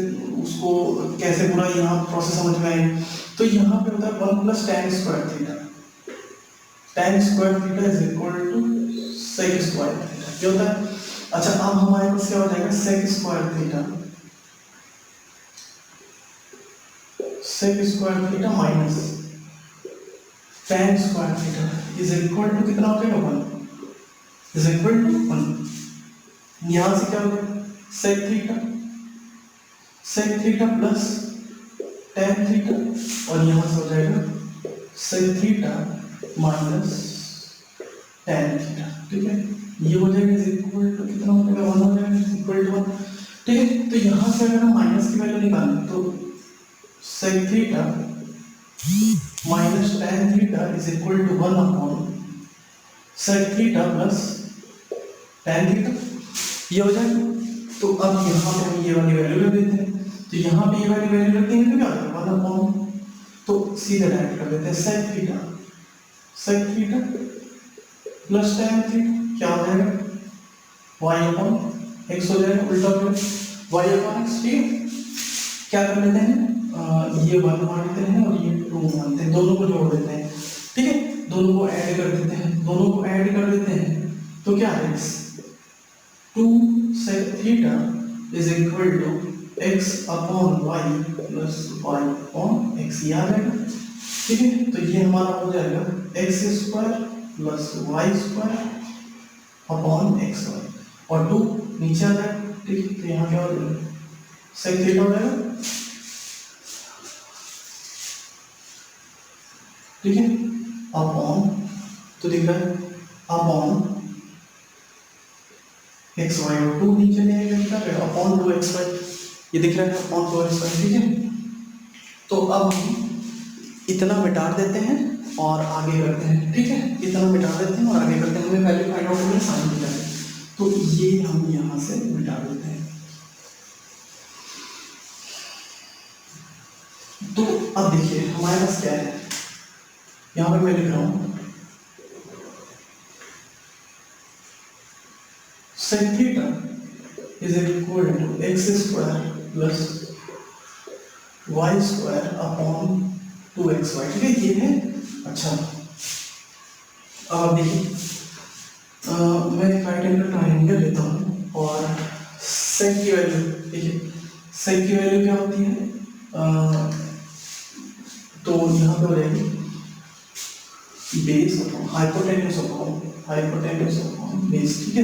पूरा यहाँ प्रोसेस समझ में आएगा। तो यहाँ पे होता है 1 + tan square theta, tan square theta is equal to sec square theta, क्या होता है, अच्छा अब हमारे पास क्या हो जाएगा sec square theta minus tan square theta is equal to कितना हो जाएगा 1, इज इक्वल टू 1, यहाँ से क्या हो जाएगा sec theta plus tan theta, और यहाँ से हो जाएगा sec theta minus tan theta, ठीक है। ये हो जाएगा इज इक्वल टू कितना हो जाएगा 1 हो जाएगा, इज इक्वल टू 1, ठीक है। तो यहाँ से अगर हम माइनस की वैल्यू निकालें तो sec theta minus tan theta is equal to 1 upon sec theta plus tan theta, ये हो जाएगा। तो अब यहाँ पे हम ये वाली वैल्यू रख देते हैं, तो यहाँ पे ये वाली वैल्यू रख देंगे तो क्या होगा 1 अपॉन, तो सीधे डायरेक्ट कर देते हैं sec theta plus tan theta क्या हो जाएगा y अपॉन x हो जाएगा, उल्टा हो जाएगा y अपॉन x, ठीक है। क्या कर लेते हैं, ये 1 मानते हैं और ये 2 मानते हैं, दोनों को जोड़ देते हैं, ठीक है, दोनों को ऐड कर देते हैं, तो क्या है 2 sec theta is equal to x upon y plus y upon x, ये आ जाएगा, ठीक है। तो ये हमारा हो जाएगा x square plus y square upon x square, और 2 नीचे आ जाएगा, ठीक है। तो यहाँ क्या हो जाएगा sec थीटा हो जाएगा, ठीक है, अपॉन, तो दिख रहा है अपॉन x y, और 2 नीचे ले आएगा क्या है अपॉन 2xy, ये दिख रहा है अपॉन 2xy, ठीक है। तो अब हम इतना मिटा देते हैं और आगे करते हैं, ठीक है, इतना मिटा देते हैं और आगे करते हैं, हमें वैल्यू फाइंड आउट करनी है sin थीटा की, तो ये हम यहाँ से मिटा देते हैं, तो अब देखिए हमारे पास क्या है, यहाँ पे मैं लिख रहा हूँ sec theta is equal to X square plus Y square upon 2xy, ठीक है ये है। अच्छा अब आप देखिए मैं एक राइट एंगल ट्रायंगल लेता हूँ और सेक की वैल्यू देखिए, सेक की वैल्यू क्या होती है, तो यहाँ पे हो जाएगी base upon hypotenuse upon base, ठीक है।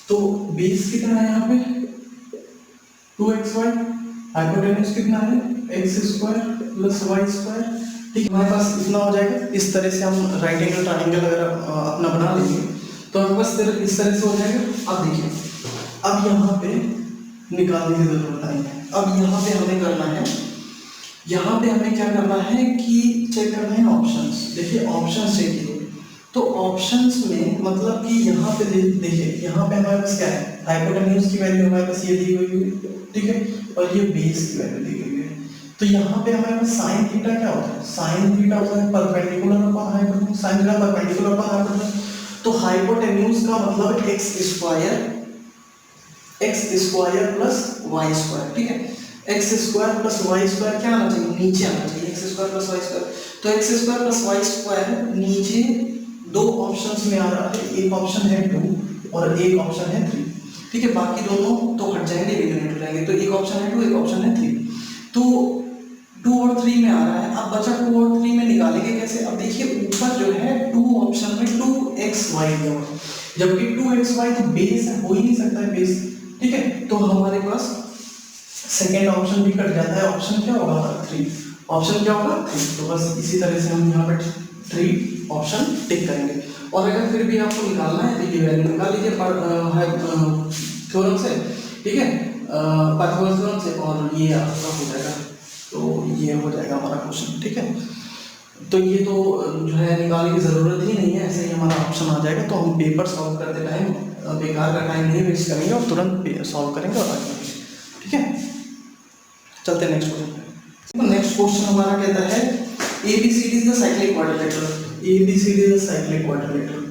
तो बेस कितना है यहाँ पे 2xy, हाइपोटेन्यूज कितना है X square plus Y square, ठीक है। हमारे पास इतना हो जाएगा। इस तरह से हम राइट एंगल ट्रायंगल अगर अपना बना लेंगे तो हमारे पास इस तरह से हो जाएगा। अब देखिए अब यहाँ पे निकालने की जरूरत नहीं है। अब यहाँ पे हमें करना है, यहाँ पे हमें क्या करना है कि चेक करना है ऑप्शंस। देखिए ऑप्शंस चेक कीजिए, तो ऑप्शंस में मतलब कि यहाँ पे देखिए यहाँ पे हमारे पास क्या है, हाइपोटेन्यूज की वैल्यू हमारे पास ये दी हुई है, ठीक है, और ये बेस की वैल्यू दी हुई है। तो यहाँ पे हमारे पास साइन थीटा क्या होता है, साइन थीटा होता है perpendicular upon hypotenuse, sine theta perpendicular upon hypotenuse. तो हाइपोटेन्यूज का मतलब X square plus Y square, ठीक है। X square plus Y square क्या आना चाहिए, नीचे आना चाहिए, X square plus Y square. तो X square plus Y square नीचे दो ऑप्शंस में आ रहा है, एक ऑप्शन है 2 और एक ऑप्शन है 3, ठीक है। बाकी दोनों तो हट जाएंगे, एलिमिनेट हो जाएंगे। तो एक ऑप्शन है 2, एक ऑप्शन है 3। तो 2 और 3 में आ रहा है। अब बचा 2 और 3 में निकालेंगे कैसे। अब देखिए ऊपर जो है 2 ऑप्शन में 2xy दिया हुआ है, जबकि 2xy तो बेस है, हो ही नहीं सकता है बेस, ठीक है। तो हमारे पास सेकेंड ऑप्शन भी कट जाता है। ऑप्शन क्या होगा हमारा 3, ऑप्शन क्या होगा 3। तो बस इसी तरह से हम यहाँ पर 3 ऑप्शन टिक करेंगे। और अगर फिर भी आपको निकालना है तो ये वैल्यू निकाल लीजिए थ्योरम से, ठीक है, पाइथागोरस थ्योरम से, और ये आपका हो जाएगा। तो ये हो जाएगा हमारा क्वेश्चन, ठीक है। तो ये तो जो है निकालने की ज़रूरत ही नहीं है, ऐसे ही हमारा ऑप्शन आ जाएगा। तो हम पेपर सॉल्व करते टाइम बेकार का टाइम नहीं वेस्ट करेंगे और तुरंत सॉल्व करेंगे और आगे बढ़ेंगे, ठीक है। चलते हैं नेक्स्ट क्वेश्चन पे। नेक्स्ट क्वेश्चन हमारा कहता है ABCD is the cyclic quadrilateral. ABCD is the cyclic quadrilateral,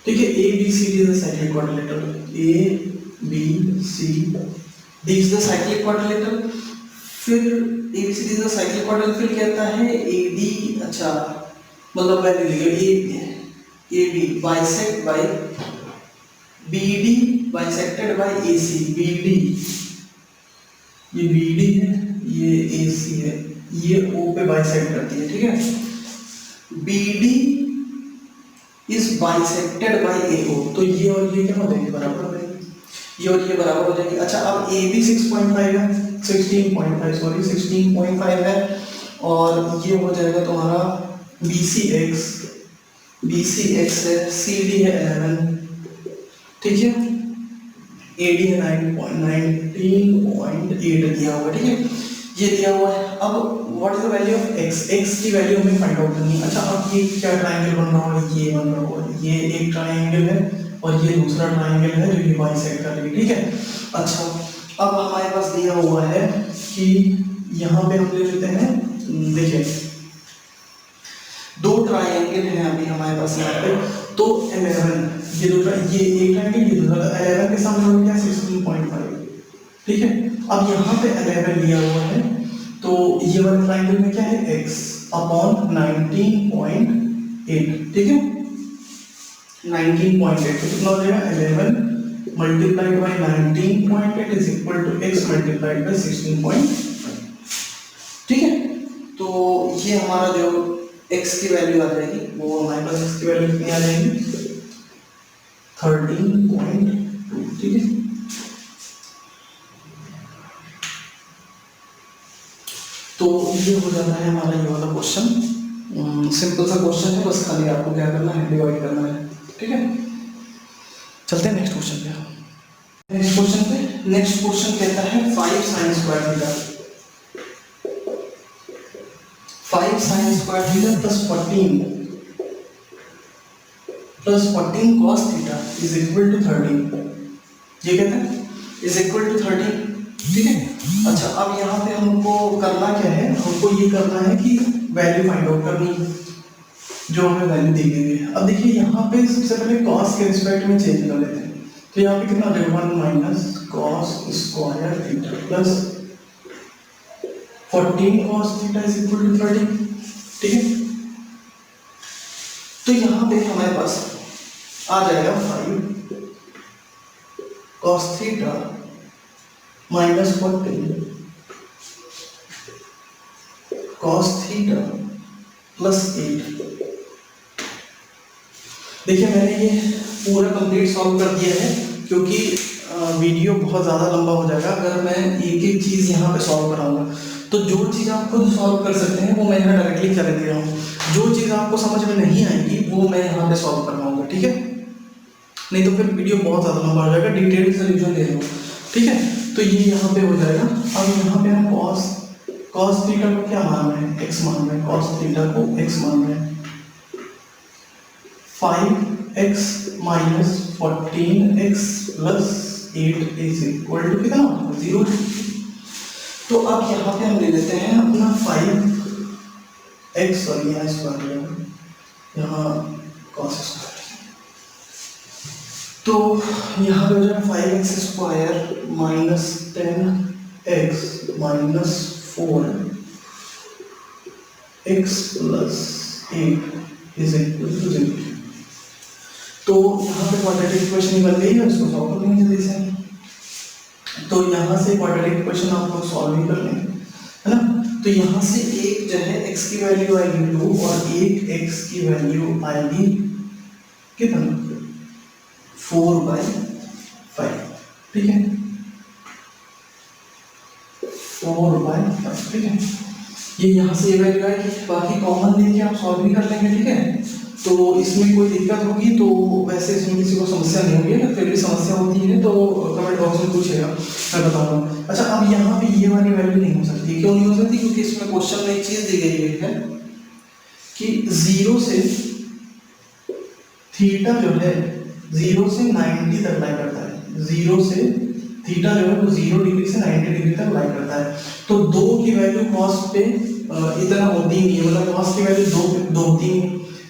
ठीक है। ABCD is the cyclic quadrilateral, ABCD is the cyclic quadrilateral. फिर ABCD is the cyclic quadrilateral, फिर कहता है AD, अच्छा मतलब वैल्यू लिखिए AB bisect by BD bisected by AC। BD ये BD है, ये AC है, ये O पे बाइसेक्ट करती है, ठीक है। BD is bisected by AO, तो ये और ये क्या हो जाएंगे, बराबर हो जाएंगे, ये और ये बराबर हो जाएंगे। अच्छा अब AB 6.5 है, 16.5 है, और ये हो जाएगा तुम्हारा BCX है, CD है 11, ठीक है, AD है 19.8 दिया हुआ, ठीक है, ये दिया हुआ है। अब what is the value of x की वैल्यू हमें फाइंड आउट करनी है। अच्छा अब ये क्या ट्रायंगल बन रहा है, ये बन रहा है, ये एक ट्रायंगल है और ये दूसरा ट्रायंगल है जो ये बाइसेक्ट कर रही है, ठीक है। अच्छा अब हमारे पास दिया हुआ है कि यहाँ पे हम ले लेते हैं, देखिए दो ट्रायंगल हैं अभी हमारे पास यहाँ पे। तो 11 ये दूसरा, ये एक ट्रायंगल, ये दूसरा, 11 के सामने हो गया 16.5, ठीक है। अब यहाँ पे 11 लिया हुआ है, तो ये वाले ट्रायंगल में क्या है x अपॉन 19.8, ठीक है, 19.8। तो कितना हो जाएगा 11 multiplied by 19.8 is equal to x multiplied by 16.5, ठीक है। तो ये हमारा जो x की वैल्यू आ जाएगी, वो हमारे पास x की वैल्यू कितनी आ जाएगी 13.2, ठीक है। तो ये हो जाता है हमारा ये वाला क्वेश्चन। सिंपल सा क्वेश्चन है, बस खाली आपको क्या करना है, डिवाइड करना है, ठीक है। चलते हैं नेक्स्ट क्वेश्चन पे। नेक्स्ट क्वेश्चन कहता है 5 sin square theta, 5 sin square theta plus 14 cos theta is equal to 13। ये कहता है इज इक्वल टू 13, ठीक है। अच्छा अब यहाँ पे हमको करना क्या है, हमको ये करना है कि वैल्यू फाइंड आउट करनी है जो हमें वैल्यू दी गई है। अब देखिए यहाँ पे सबसे पहले कॉस के रिस्पेक्ट में चेंज कर लेते हैं, तो यहाँ पे कितना हो जाएगा 1 minus cos square theta plus 14 cos theta is equal to 13, ठीक है। तो यहाँ पे हमारे पास आ जाएगा 5 cos theta minus 14 cos theta plus 8। देखिए मैंने ये पूरा कंप्लीट सॉल्व कर दिया है, क्योंकि वीडियो बहुत ज़्यादा लंबा हो जाएगा अगर मैं एक एक चीज़ यहाँ पे सॉल्व कराऊंगा। तो जो चीज़ आप खुद सॉल्व कर सकते हैं वो मैं यहाँ डायरेक्टली कर दे रहा हूँ, जो चीज़ आपको समझ में नहीं आएगी वो मैं यहाँ पे सॉल्व करवाऊंगा, ठीक है। नहीं तो फिर वीडियो बहुत ज़्यादा लंबा हो जाएगा, डिटेल सोल्यूशन दे रहा हूँ, ठीक है। तो ये यहाँ पे हो जाएगा। अब यहाँ पे हम कॉस थीटा को क्या मान रहे हैं, एक्स मान रहे हैं, कॉस थीटा को एक्स मान रहे हैं। 5x minus 14x plus 8 is equal to कितना, 0। तो अब यहाँ पे हम ले लेते हैं अपना 5x, सॉरी यहाँ स्क्वायर, यहाँ cos स्क्वायर, तो यहाँ पे हो जाएगा 5x square minus 10x minus 4x plus 8 is equal to 0। तो यहाँ पे क्वाड्रेटिक इक्वेशन बन गई है, इसको सॉल्व कर लेंगे जल्दी से। तो यहाँ से क्वाड्रेटिक इक्वेशन आपको सॉल्व ही कर लेंगे, है ना। तो यहाँ से एक जो है x की वैल्यू आएगी 2 और एक x की वैल्यू आएगी कितना, 4/5, ठीक है, 4/5, ठीक है। ये यहाँ से ये वैल्यू आएगी, बाकी कॉमन लेके आप सॉल्व भी कर लेंगे, ठीक है। तो इसमें कोई दिक्कत होगी तो वैसे इसमें किसी को समस्या नहीं होगी, अगर फिर भी समस्या होती है तो कमेंट बॉक्स में पूछेगा, मैं बताऊंगा। अच्छा अब यहाँ पे ये वाली वैल्यू नहीं हो सकती, क्यों नहीं हो सकती, क्योंकि इसमें क्वेश्चन में एक चीज दी गई है कि 0 से थीटा जो है 0 से 90 तक लाई करता है, 0 से थीटा जो है वो 0 डिग्री से 90 डिग्री तक लाई करता है। तो 2 की वैल्यू कॉस पे इतना होती नहीं है, मतलब कॉस की वैल्यू 2 होती है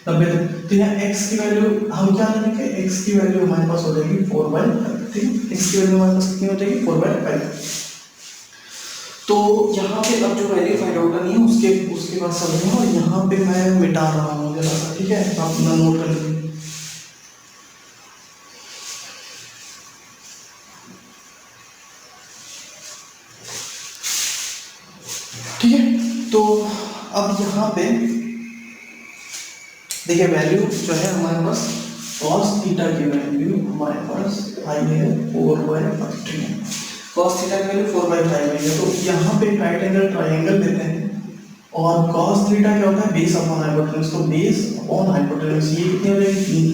90 तक। तो यहाँ x की वैल्यू हम क्या लेंगे, x की वैल्यू हमारे पास हो जाएगी 4/5, ठीक है। x की वैल्यू हमारे पास कितनी हो जाएगी, 4/5। तो यहाँ पे अब जो वैल्यू फाइंड आउट करनी है उसके बाद समझना, और यहाँ पे मैं मिटा रहा हूँ जरा सा, ठीक है, आप अपना नोट कर लीजिए। ठीक है, तो अब यहाँ पे देखिए वैल्यू जो है हमारे पास cos थीटा की वैल्यू हमारे पास आई है 4/5, cos थीटा की वैल्यू 4/5 है। तो यहाँ पे राइट एंगल ट्रायंगल देते हैं, और cos थीटा क्या होता है, बेस अपॉन हाइपोटेन्यूज, तो बेस अपॉन हाइपोटेन्यूज ये कितनी हो जाएगी, 3,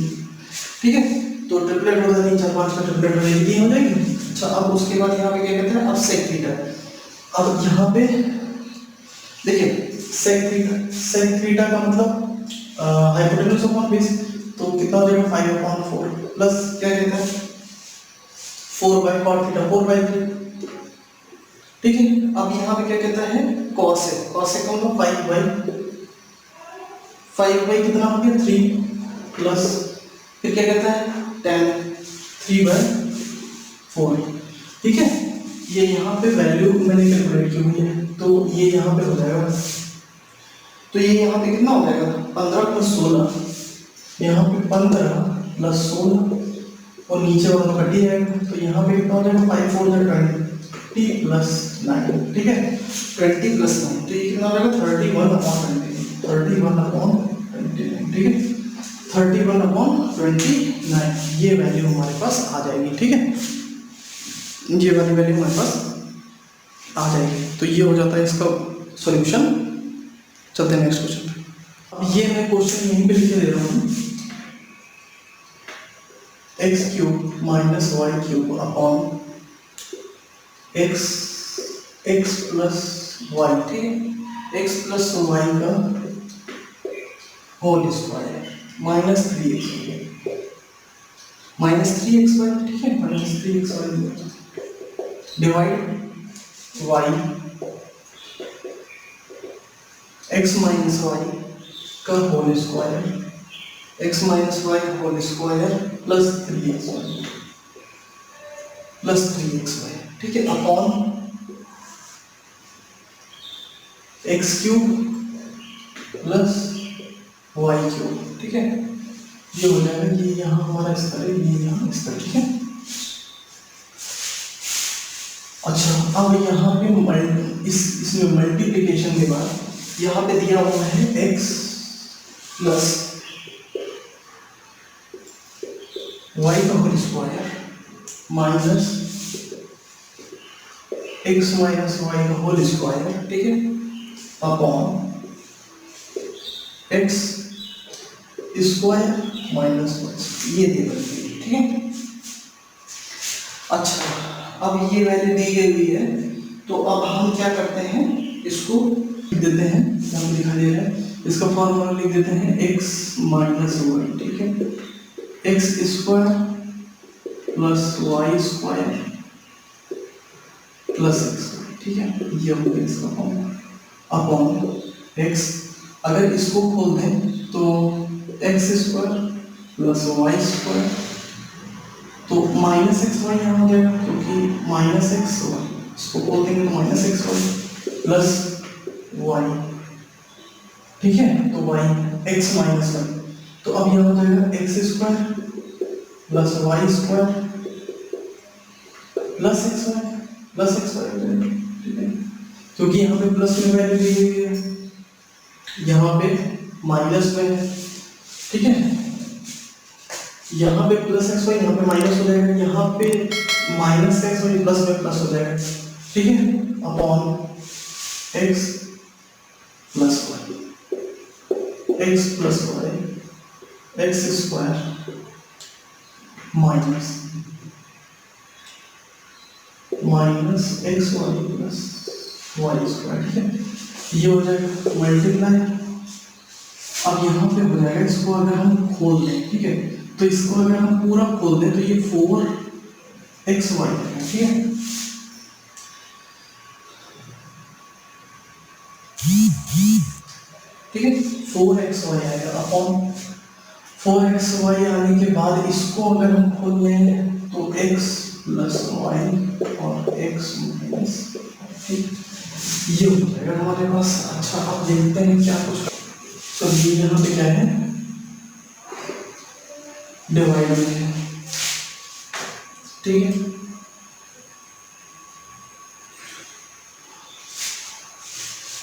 ठीक है। तो ट्रिपलेट हो जाएगी, 4 5 का ट्रिपलेट हो जाएगी, 3 हो जाएगी। अच्छा अब उसके बाद यहाँ पे क्या कहते हैं, अब sec थीटा। अब यहाँ पे देखिए sec थीटा का मतलब हाइपोटेन्यूज अपॉन बेस, तो कितना हो जाएगा 5/4 प्लस क्या कहता है 4/cot थीटा 4/3, ठीक है। अब यहाँ पे क्या कहता है cos है, cos का मतलब 5 कितना हो गया 3 प्लस फिर क्या कहता है tan 3/4, ठीक है। ये यहाँ पे वैल्यू मैंने कैलकुलेट की हुई है, तो ये यहाँ पे हो जाएगा, तो ये यहाँ पे कितना हो जाएगा 15 + 16, यहाँ पे 15 + 16 और नीचे वाला कट जाएगा, तो यहाँ पे कितना हो जाएगा 5 4 20 + 9, ठीक है, 20 + 9, तो ये कितना हो जाएगा 31/20, 31/29, ठीक है, 31/29 ये वैल्यू हमारे पास आ जाएगी, ठीक है, ये वाली वैल्यू हमारे पास आ जाएगी। तो ये हो जाता है इसका सॉल्यूशन। चलते हैं नेक्स्ट क्वेश्चन पे। अब ये मैं क्वेश्चन यहीं पे लिख दे रहा हूँ, x³ - y³ upon x + y, ठीक है, x + y का होल स्क्वायर -3xy, -3xy, ठीक है, -3xy divide Y X minus Y का whole square, X minus Y whole square plus 3xy plus 3xy, ठीक है, upon X cube plus Y cube, ठीक है। ये हो जाएगा, ये यहाँ हमारा इस तरह, ये यहाँ इस तरह, ठीक है। अच्छा, अब यहाँ पे इसमें मल्टीप्लिकेशन के बाद यहाँ पे दिया हुआ है x प्लस वाई का whole square minus x minus Y का होल स्क्वायर, ठीक है, upon x square minus Y, ये दे देंगे, ठीक है। अच्छा, अब ये वैल्यू दी गई हुई है, तो अब हम क्या करते हैं, इसको लिख देते हैं, यहाँ पे दिखाई दे रहा है, इसका फॉर्मूला लिख देते हैं x माइनस वाई, ठीक है, x square plus Y square plus x, ठीक है, ये हो गया इसका फॉर्मूला अपॉन x। अगर इसको खोल दें तो x square plus Y square, तो माइनस एक्स वाई यहाँ हो जाएगा, क्योंकि माइनस एक्स वाई, इसको खोल देंगे तो minus X Y plus Y, ठीक है, तो वाई एक्स माइनस वाई, तो अब यह हो जाएगा X square plus Y square plus X Y हो जाएगा, ठीक है, क्योंकि यहाँ पे प्लस में वैल्यू दी हुई है, यहाँ पे माइनस में है, ठीक है, यहाँ पे प्लस एक्स वाई, यहाँ पे माइनस हो जाएगा, यहाँ पे माइनस एक्स वाई प्लस में प्लस हो जाएगा, ठीक है, upon X plus Y, X plus Y X square minus X Y plus Y square, ठीक है, ये हो जाएगा मल्टीप्लाई। अब यहाँ पे हो जाएगा, इसको अगर हम खोल दें, ठीक है, तो इसको अगर हम पूरा खोल दें तो ये 4xy है, ठीक है, ठीक है, 4xy आएगा अपॉन 4xy आने के बाद इसको अगर हम खोल लेंगे तो x प्लस वाई और x माइनस, ठीक, ये हो जाएगा हमारे पास। अच्छा, अब देखते हैं क्या कुछ, तो ये यहाँ पे क्या है, डिवाइड में है, ठीक है,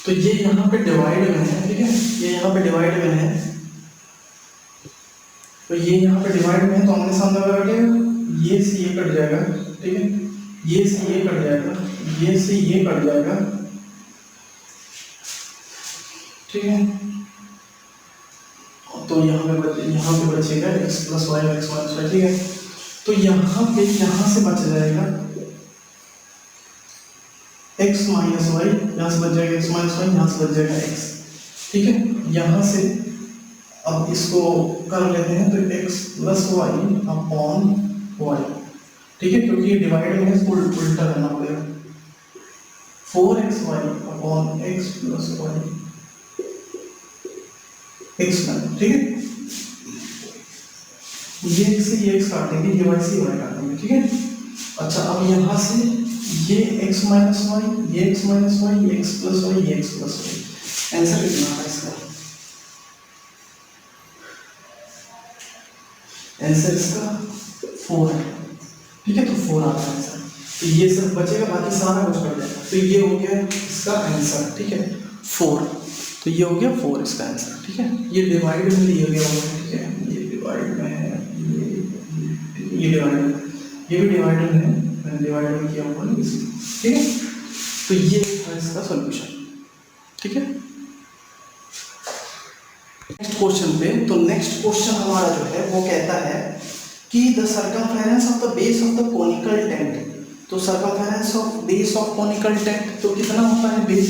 तो ये यहाँ पे डिवाइड में है, ठीक है, ये यहाँ पे डिवाइड में है, तो ये यहाँ पे डिवाइड में है, तो हमने सामने लगा के ये से ये कट जाएगा, ठीक है, ये से ये कट जाएगा, ये से ये कट जाएगा, ठीक है, तो यहाँ पे बचेगा x plus Y X minus Y, ठीक है, तो यहाँ से बच जाएगा x माइनस वाई, यहाँ से बच जाएगा x माइनस वाई, यहाँ से बच जाएगा x, ठीक है, यहाँ से अब इसको कर लेते हैं, तो x plus Y upon Y, ठीक है, क्योंकि ये डिवाइड में है, इसको उल्टा करना पड़ेगा, 4xy upon x plus Y X में, ठीक है, ये x से ये x काट देंगे, ये y से y काट देंगे, ठीक है। अच्छा, अब यहाँ से ये x माइनस वाई, ये x माइनस वाई, ये x प्लस वाई, ये x प्लस वाई, आंसर कितना है इसका, आंसर इसका 4 है, ठीक है, तो 4 आता है आंसर, तो ये सब बचेगा, बाकी सारा कुछ कट जाएगा, तो ये हो गया इसका आंसर, ठीक है, 4, तो ये हो गया 4 इसका आंसर, ठीक है, ये डिवाइड में दिया गया होगा, ठीक है, ये डिवाइड में है, ये डिवाइड में, ये भी डिवाइड में है, मैंने डिवाइड में किया हुआ है इसलिए, ठीक है, तो ये है इसका सॉल्यूशन, ठीक है। नेक्स्ट क्वेश्चन पे, तो नेक्स्ट क्वेश्चन हमारा जो है वो कहता है कि the circumference of the base of the conical tent, तो circumference of base of conical tent तो कितना होता है बेस,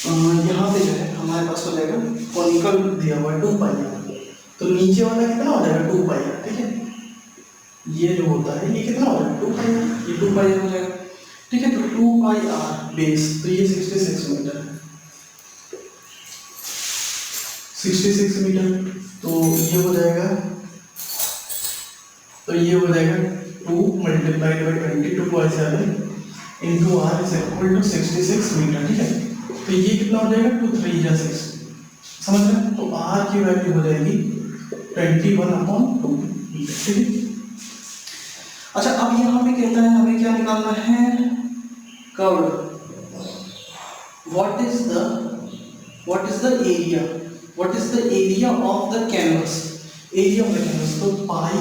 यहाँ पे जो है हमारे पास हो जाएगा कोनिकल दिया हुआ है 2 पाई, तो नीचे वाला कितना हो जाएगा 2 पाई, ठीक है, ये जो होता है ये कितना होगा 2 पाई, ये 2 पाई हो जाएगा। ठीक है, तो 2 पाई आर बेस, तो ये 66 मीटर है, 66 मीटर। तो ये हो जाएगा, तो ये हो जाएगा 2 multiplied by 22/7 into R is equal to 66 metre. ठीक है, तो ये कितना हो जाएगा 2 3 या 6, समझ रहे हैं? तो आर की वैल्यू हो जाएगी 21/2 मीटर। ठीक है, अच्छा अब यहाँ पे कहता है हमें क्या निकालना है, curve. What is the area, what is the area of the canvas, area of the canvas. तो पाई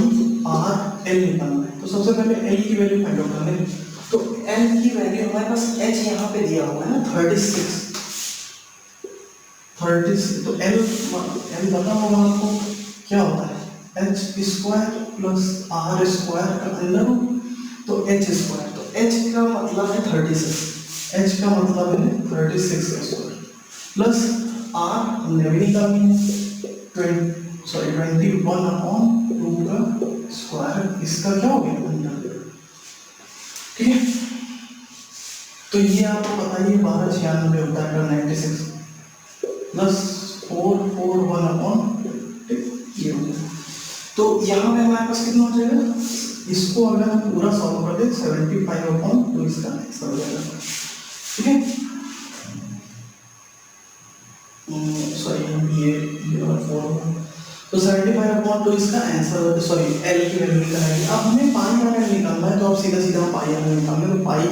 आर एल निकालना है। तो सबसे पहले एल की वैल्यू फाइंड आउट करना है। तो एल की वैल्यू हमारे पास एच यहाँ पे दिया हुआ है ना 36, तो एल पता होगा आपको क्या होता है, H square plus R square का अंडर रूट, तो एच स्क्वायर, तो एच का मतलब है 36, एच का मतलब है 36 का स्क्वायर प्लस आर हमने अभी निकालनी है 21/2 का स्क्वायर, इसका क्या हो गया अंडर। ठीक है, तो ये आपको पता ही है 1296 होता है 96 प्लस 441 ये हो जाएगा। तो यहाँ पे हमारे पास कितना हो जाएगा, इसको अगर हम पूरा सॉल्व कर दें 75/2 तो इसका आंसर हो जाएगा। ठीक है, सॉरी ये और 4, तो 75/2 इसका आंसर, सॉरी एल की वैल्यू निकालेंगे। अब हमें पाई आर एल निकालना है, तो आप सीधा सीधा पाई आर एल निकालेंगे। तो पाई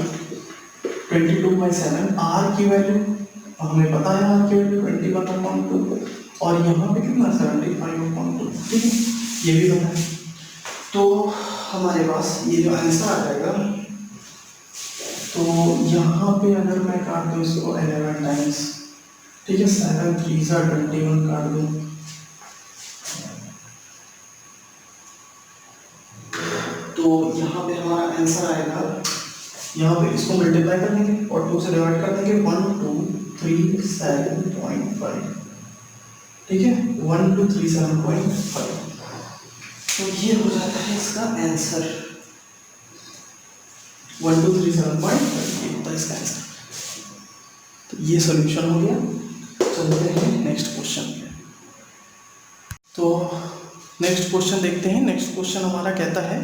22/7, आर की वैल्यू हमें पता है, आर की वैल्यू 21/2 और यहाँ पे कितना 75/2। ठीक है, ये भी पता है। तो हमारे पास ये जो आंसर आ जाएगा, तो यहाँ पे अगर मैं काट दूँ इसको 11 टाइम्स, ठीक है, 7 3 21 काट दूँ, तो यहाँ पे हमारा आंसर आएगा, यहाँ पे इसको मल्टीप्लाई कर देंगे और 2 से डिवाइड कर देंगे, 1237.5। ठीक है, 1237.5, तो ये हो जाता है इसका आंसर 1237.5 होता है इसका आंसर। तो ये सॉल्यूशन हो गया। चलते हैं नेक्स्ट क्वेश्चन पे। तो नेक्स्ट क्वेश्चन देखते हैं। नेक्स्ट क्वेश्चन हमारा कहता है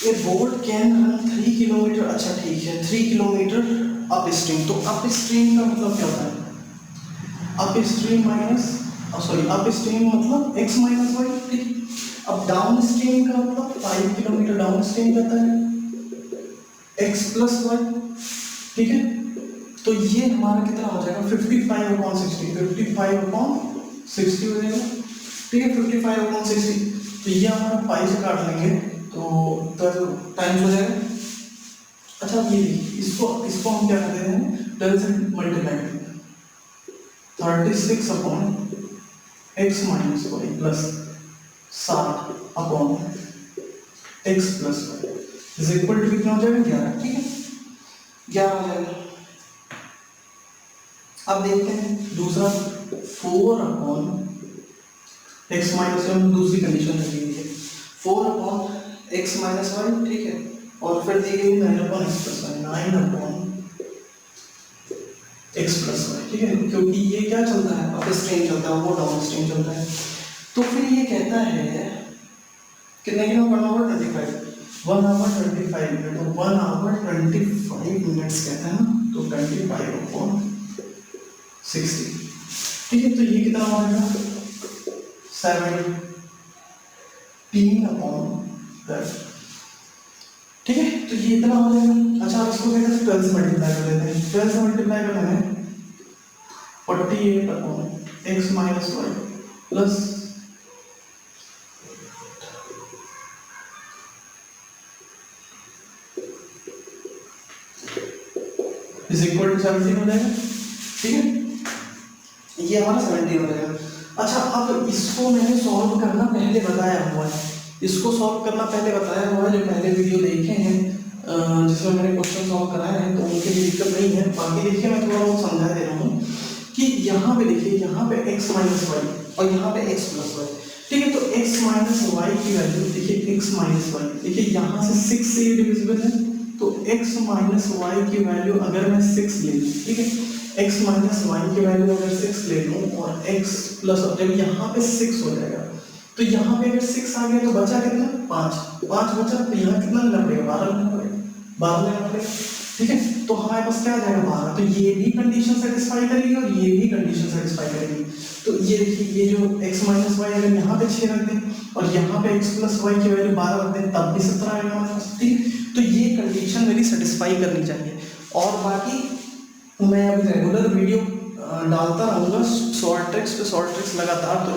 ए बोट कैन रन 3 किलोमीटर, अच्छा ठीक है 3 किलोमीटर अप स्ट्रीम। तो अप स्ट्रीम का मतलब क्या होता है, up stream minus, sorry up stream मतलब x माइनस वाई। ठीक, अब डाउन स्ट्रीम का मतलब 5 किलोमीटर डाउन स्ट्रीम जाता है x प्लस वाई। ठीक है, तो ये हमारा कितना हो जाएगा 55/60, 55/60 हो जाएगा। ठीक है, 55/60, तो ये हमारा 5 से काट लेंगे तो 12 टाइम्स हो जाएगा। अच्छा ये इसको हम क्या करते हैं 12 से मल्टीप्लाई करते हैं, 36/x minus Y plus 7/x plus Y is equal to कितना हो जाएगा 11। ठीक है, 11 हो जाएगा। अब देखते हैं दूसरा 4/x माइनस वाई, दूसरी कंडीशन दी गई है 4/x माइनस वाई। ठीक है, और फिर दी गई 9/x plus Y, 9/x plus Y. ठीक है, क्योंकि ये क्या चलता है अप स्ट्रीम चलता है, वो डाउन स्ट्रीम चलता है। तो फिर ये कहता है कितने किलो पढ़ना होगा 25, 1 आवर 25 मिनट, तो 1 आवर 25 मिनट्स कहता है ना, तो 25/60। ठीक है, तो ये कितना हो जाएगा 17/10। ठीक है, तो ये इतना हो जाएगा। अच्छा अब इसको क्या करते हैं 12 से मल्टीप्लाई कर देते हैं, 12 से मल्टीप्लाई करना है 48/x minus Y plus is equal to 17 हो जाएगा। ठीक है, ये हमारा 17 हो जाएगा। अच्छा अब इसको मैंने सॉल्व करना पहले बताया हुआ है, इसको सॉल्व करना पहले बताया हुआ है, जो पहले वीडियो देखे हैं जिसमें मैंने क्वेश्चन सॉल्व कराए हैं, तो उनके लिए दिक्कत नहीं है। बाकी देखिए मैं थोड़ा बहुत समझा दे रहा हूँ कि यहाँ पे देखिए, यहाँ पे x माइनस वाई और यहाँ पे x प्लस वाई, ठीक है। तो x माइनस वाई की वैल्यू देखिए, x माइनस वाई देखिए यहाँ से 6 से ये डिविजिबल है, तो x माइनस वाई की वैल्यू अगर मैं 6 ले लूँ, ठीक है, x माइनस वाई की वैल्यू अगर 6 ले लूँ और x प्लस, जब यहाँ पे 6 हो जाएगा तो यहाँ पे अगर 6 आ गया तो बचा कितना, 5 बचा, तो यहाँ कितना लेना पड़ेगा, 12 लेना पड़ेगा, 12 लेना पड़ेगा, ठीक है। तो हमारे पास क्या आ जाएगा 12, तो ये भी कंडीशन सेटिस्फाई करेगी और ये भी कंडीशन सेटिस्फाई करेगी। तो ये देखिए, ये जो x माइनस वाई अगर यहाँ पे 6 रख दें और यहाँ पे x प्लस वाई की वैल्यू 12 रख दें तब भी 17 आएगा हमारे पास, ठीक। तो ये कंडीशन मेरी सेटिस्फाई करनी चाहिए। और बाकी मैं अभी रेगुलर वीडियो डालता रहूँगा, शॉर्ट ट्रिक्स लगातार, तो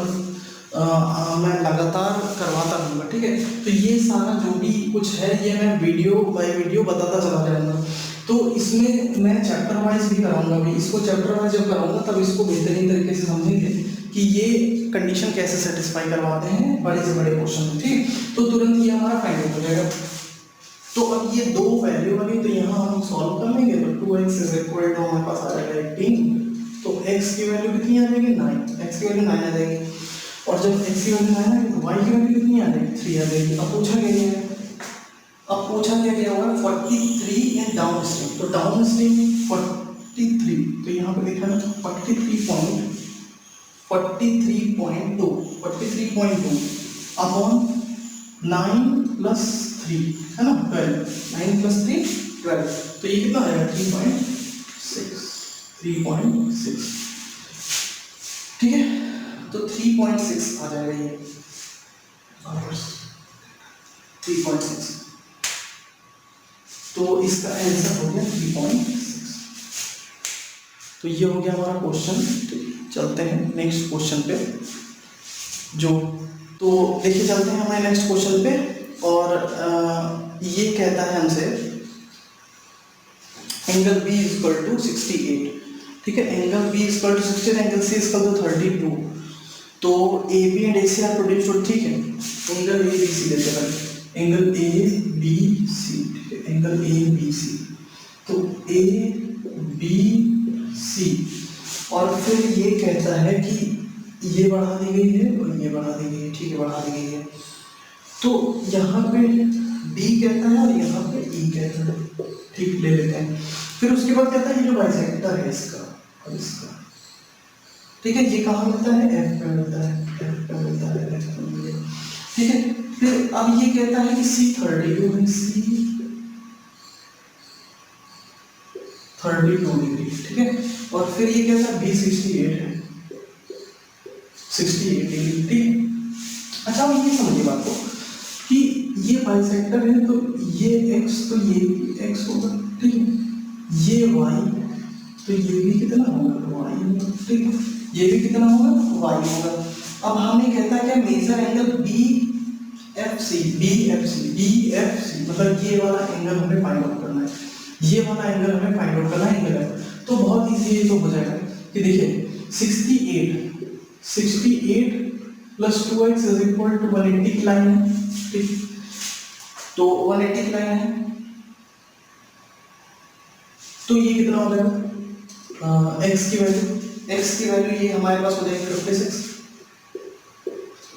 मैं लगातार करवाता रहूँगा, ठीक है। तो ये सारा जो भी कुछ है ये मैं वीडियो बाय वीडियो बताता चला जाऊँगा। तो इसमें मैं चैप्टर वाइज भी कराऊंगा, भी इसको चैप्टर वाइज जब कराऊंगा तब इसको बेहतरीन तरीके से समझेंगे कि ये कंडीशन कैसे सेटिस्फाई करवाते हैं बड़े से बड़े क्वेश्चन में, ठीक। तो तुरंत ये हमारा फाइंड आउट हो जाएगा। तो अब ये दो वैल्यू बनी, तो यहाँ हम सॉल्व कर लेंगे, तो 2x इज इक्वल टू हमारे पास आ जाएगा 18, तो x की वैल्यू कितनी आ जाएगी 9, x की वैल्यू 9 आ जाएगी, और जब x की वैल्यू 9 आ गई तो y की वैल्यू कितनी आ जाएगी 3 आ जाएगी। अब पूछा क्या गया हुआ 43 इन डाउन स्ट्रीम, तो डाउन स्ट्रीम 43, तो यहाँ पे लिखा है 43.2 अपॉन 9 प्लस 3 है ना 12, 9 प्लस 3 12, तो ये कितना आएगा 3.6, ठीक है। तो 3.6 आ जाएगा ये 3.6, तो इसका आंसर हो गया 3.6। तो ये हो गया हमारा क्वेश्चन। चलते हैं नेक्स्ट क्वेश्चन पे, जो तो देखिए चलते हैं हमारे नेक्स्ट क्वेश्चन पे, और ये कहता है हमसे एंगल B इक्वल टू 68, ठीक है, angle B equal to 68, angle C equal to 32, तो AB and AC are produced, ठीक है। एंगल ABC लेते हैं, एंगल ABC, ठीक है, एंगल ABC, तो ABC, और फिर ये कहता है कि ये बढ़ा दी गई है और ये बढ़ा दी गई है, ठीक है, बढ़ा दी गई है। तो यहाँ पे B कहता है और यहाँ पे E कहता है, ठीक, ले लेते हैं। फिर उसके बाद कहता है ये जो बाइसेक्टर है इसका और इसका, ठीक है, ये कहाँ मिलता है F पे मिलता है, F पे मिलता है, F पे मिलता है, ठीक है। फिर अब ये कहता है कि C 32 है, C 32 डिग्री, ठीक है, और फिर ये कहता है B 68 है, 68 डिग्री, ठीक। अच्छा अब ये समझिए बात को कि ये बाइसेक्टर है, तो ये x, तो ये भी x होगा, ठीक है, ये y, तो ये भी कितना होगा y होगा, ठीक है, ये भी कितना होगा y होगा। अब हमें कहता है कि मेजर एंगल BFC मतलब ये वाला एंगल हमें फाइंड आउट करना है, ये वाला एंगल हमें फाइंड आउट करना है एंगल। तो बहुत इजी है, तो हो जाएगा कि देखिए 68 plus 2x is equal to 180 की लाइन है, ठीक, तो 180 की लाइन है, तो ये कितना हो जाएगा x की वैल्यू ये हमारे पास हो जाएगी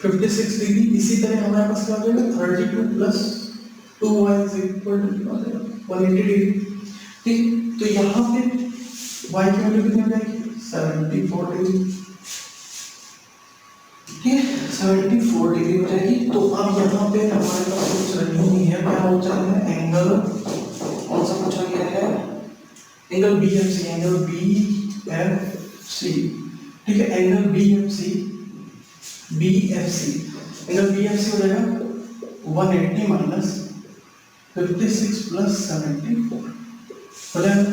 56 डिग्री। इसी तरह हमारे पास क्या हो जाएगा 32 plus 2y is equal to 180 degree, ठीक। तो यहाँ पे y की वैल्यू कितनी हो जाएगी 74 डिग्री, ठीक है, 74 डिग्री हो जाएगी। तो अब यहाँ पे हमारे पास कुछ रही नहीं है, क्या हो जाता है एंगल, कौन सा पूछा गया है, एंगल BFC, एंगल BFC, ठीक है, एंगल BFC हो जाएगा 180 माइनस 56 प्लस 74 हो जाएगा।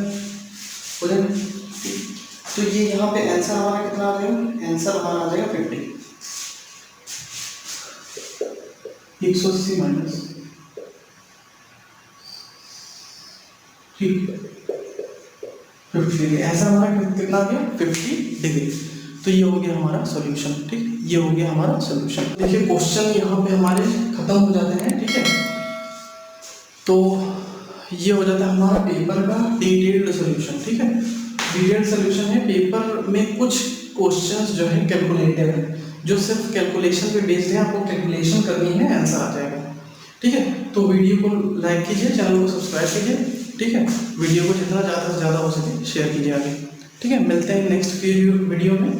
तो ये यहाँ पे आंसर हमारा कितना आ जाएगा, आंसर हमारा आ जाएगा 50, 180 माइनस, ठीक, 50 डिग्री, ऐसा हमारा कितना आ गया 50 डिग्री। तो ये हो गया हमारा सॉल्यूशन, ठीक, ये हो गया हमारा सॉल्यूशन। देखिए क्वेश्चन यहाँ पे हमारे खत्म हो जाते हैं, ठीक है। तो ये हो जाता है हमारा पेपर का डिटेल्ड सॉल्यूशन, ठीक है, डिटेल्ड सॉल्यूशन है। पेपर में कुछ क्वेश्चंस जो है कैलकुलेटिव है, जो सिर्फ कैलकुलेशन पे बेस्ड है, आपको कैलकुलेशन करनी है, आंसर आ जाएगा। ठीक है, तो वीडियो को लाइक कीजिए, चैनल को सब्सक्राइब कीजिए। ठीक है, वीडियो को जितना ज़्यादा से ज़्यादा हो सके शेयर कीजिए आगे। ठीक है, मिलते हैं नेक्स्ट वीडियो में।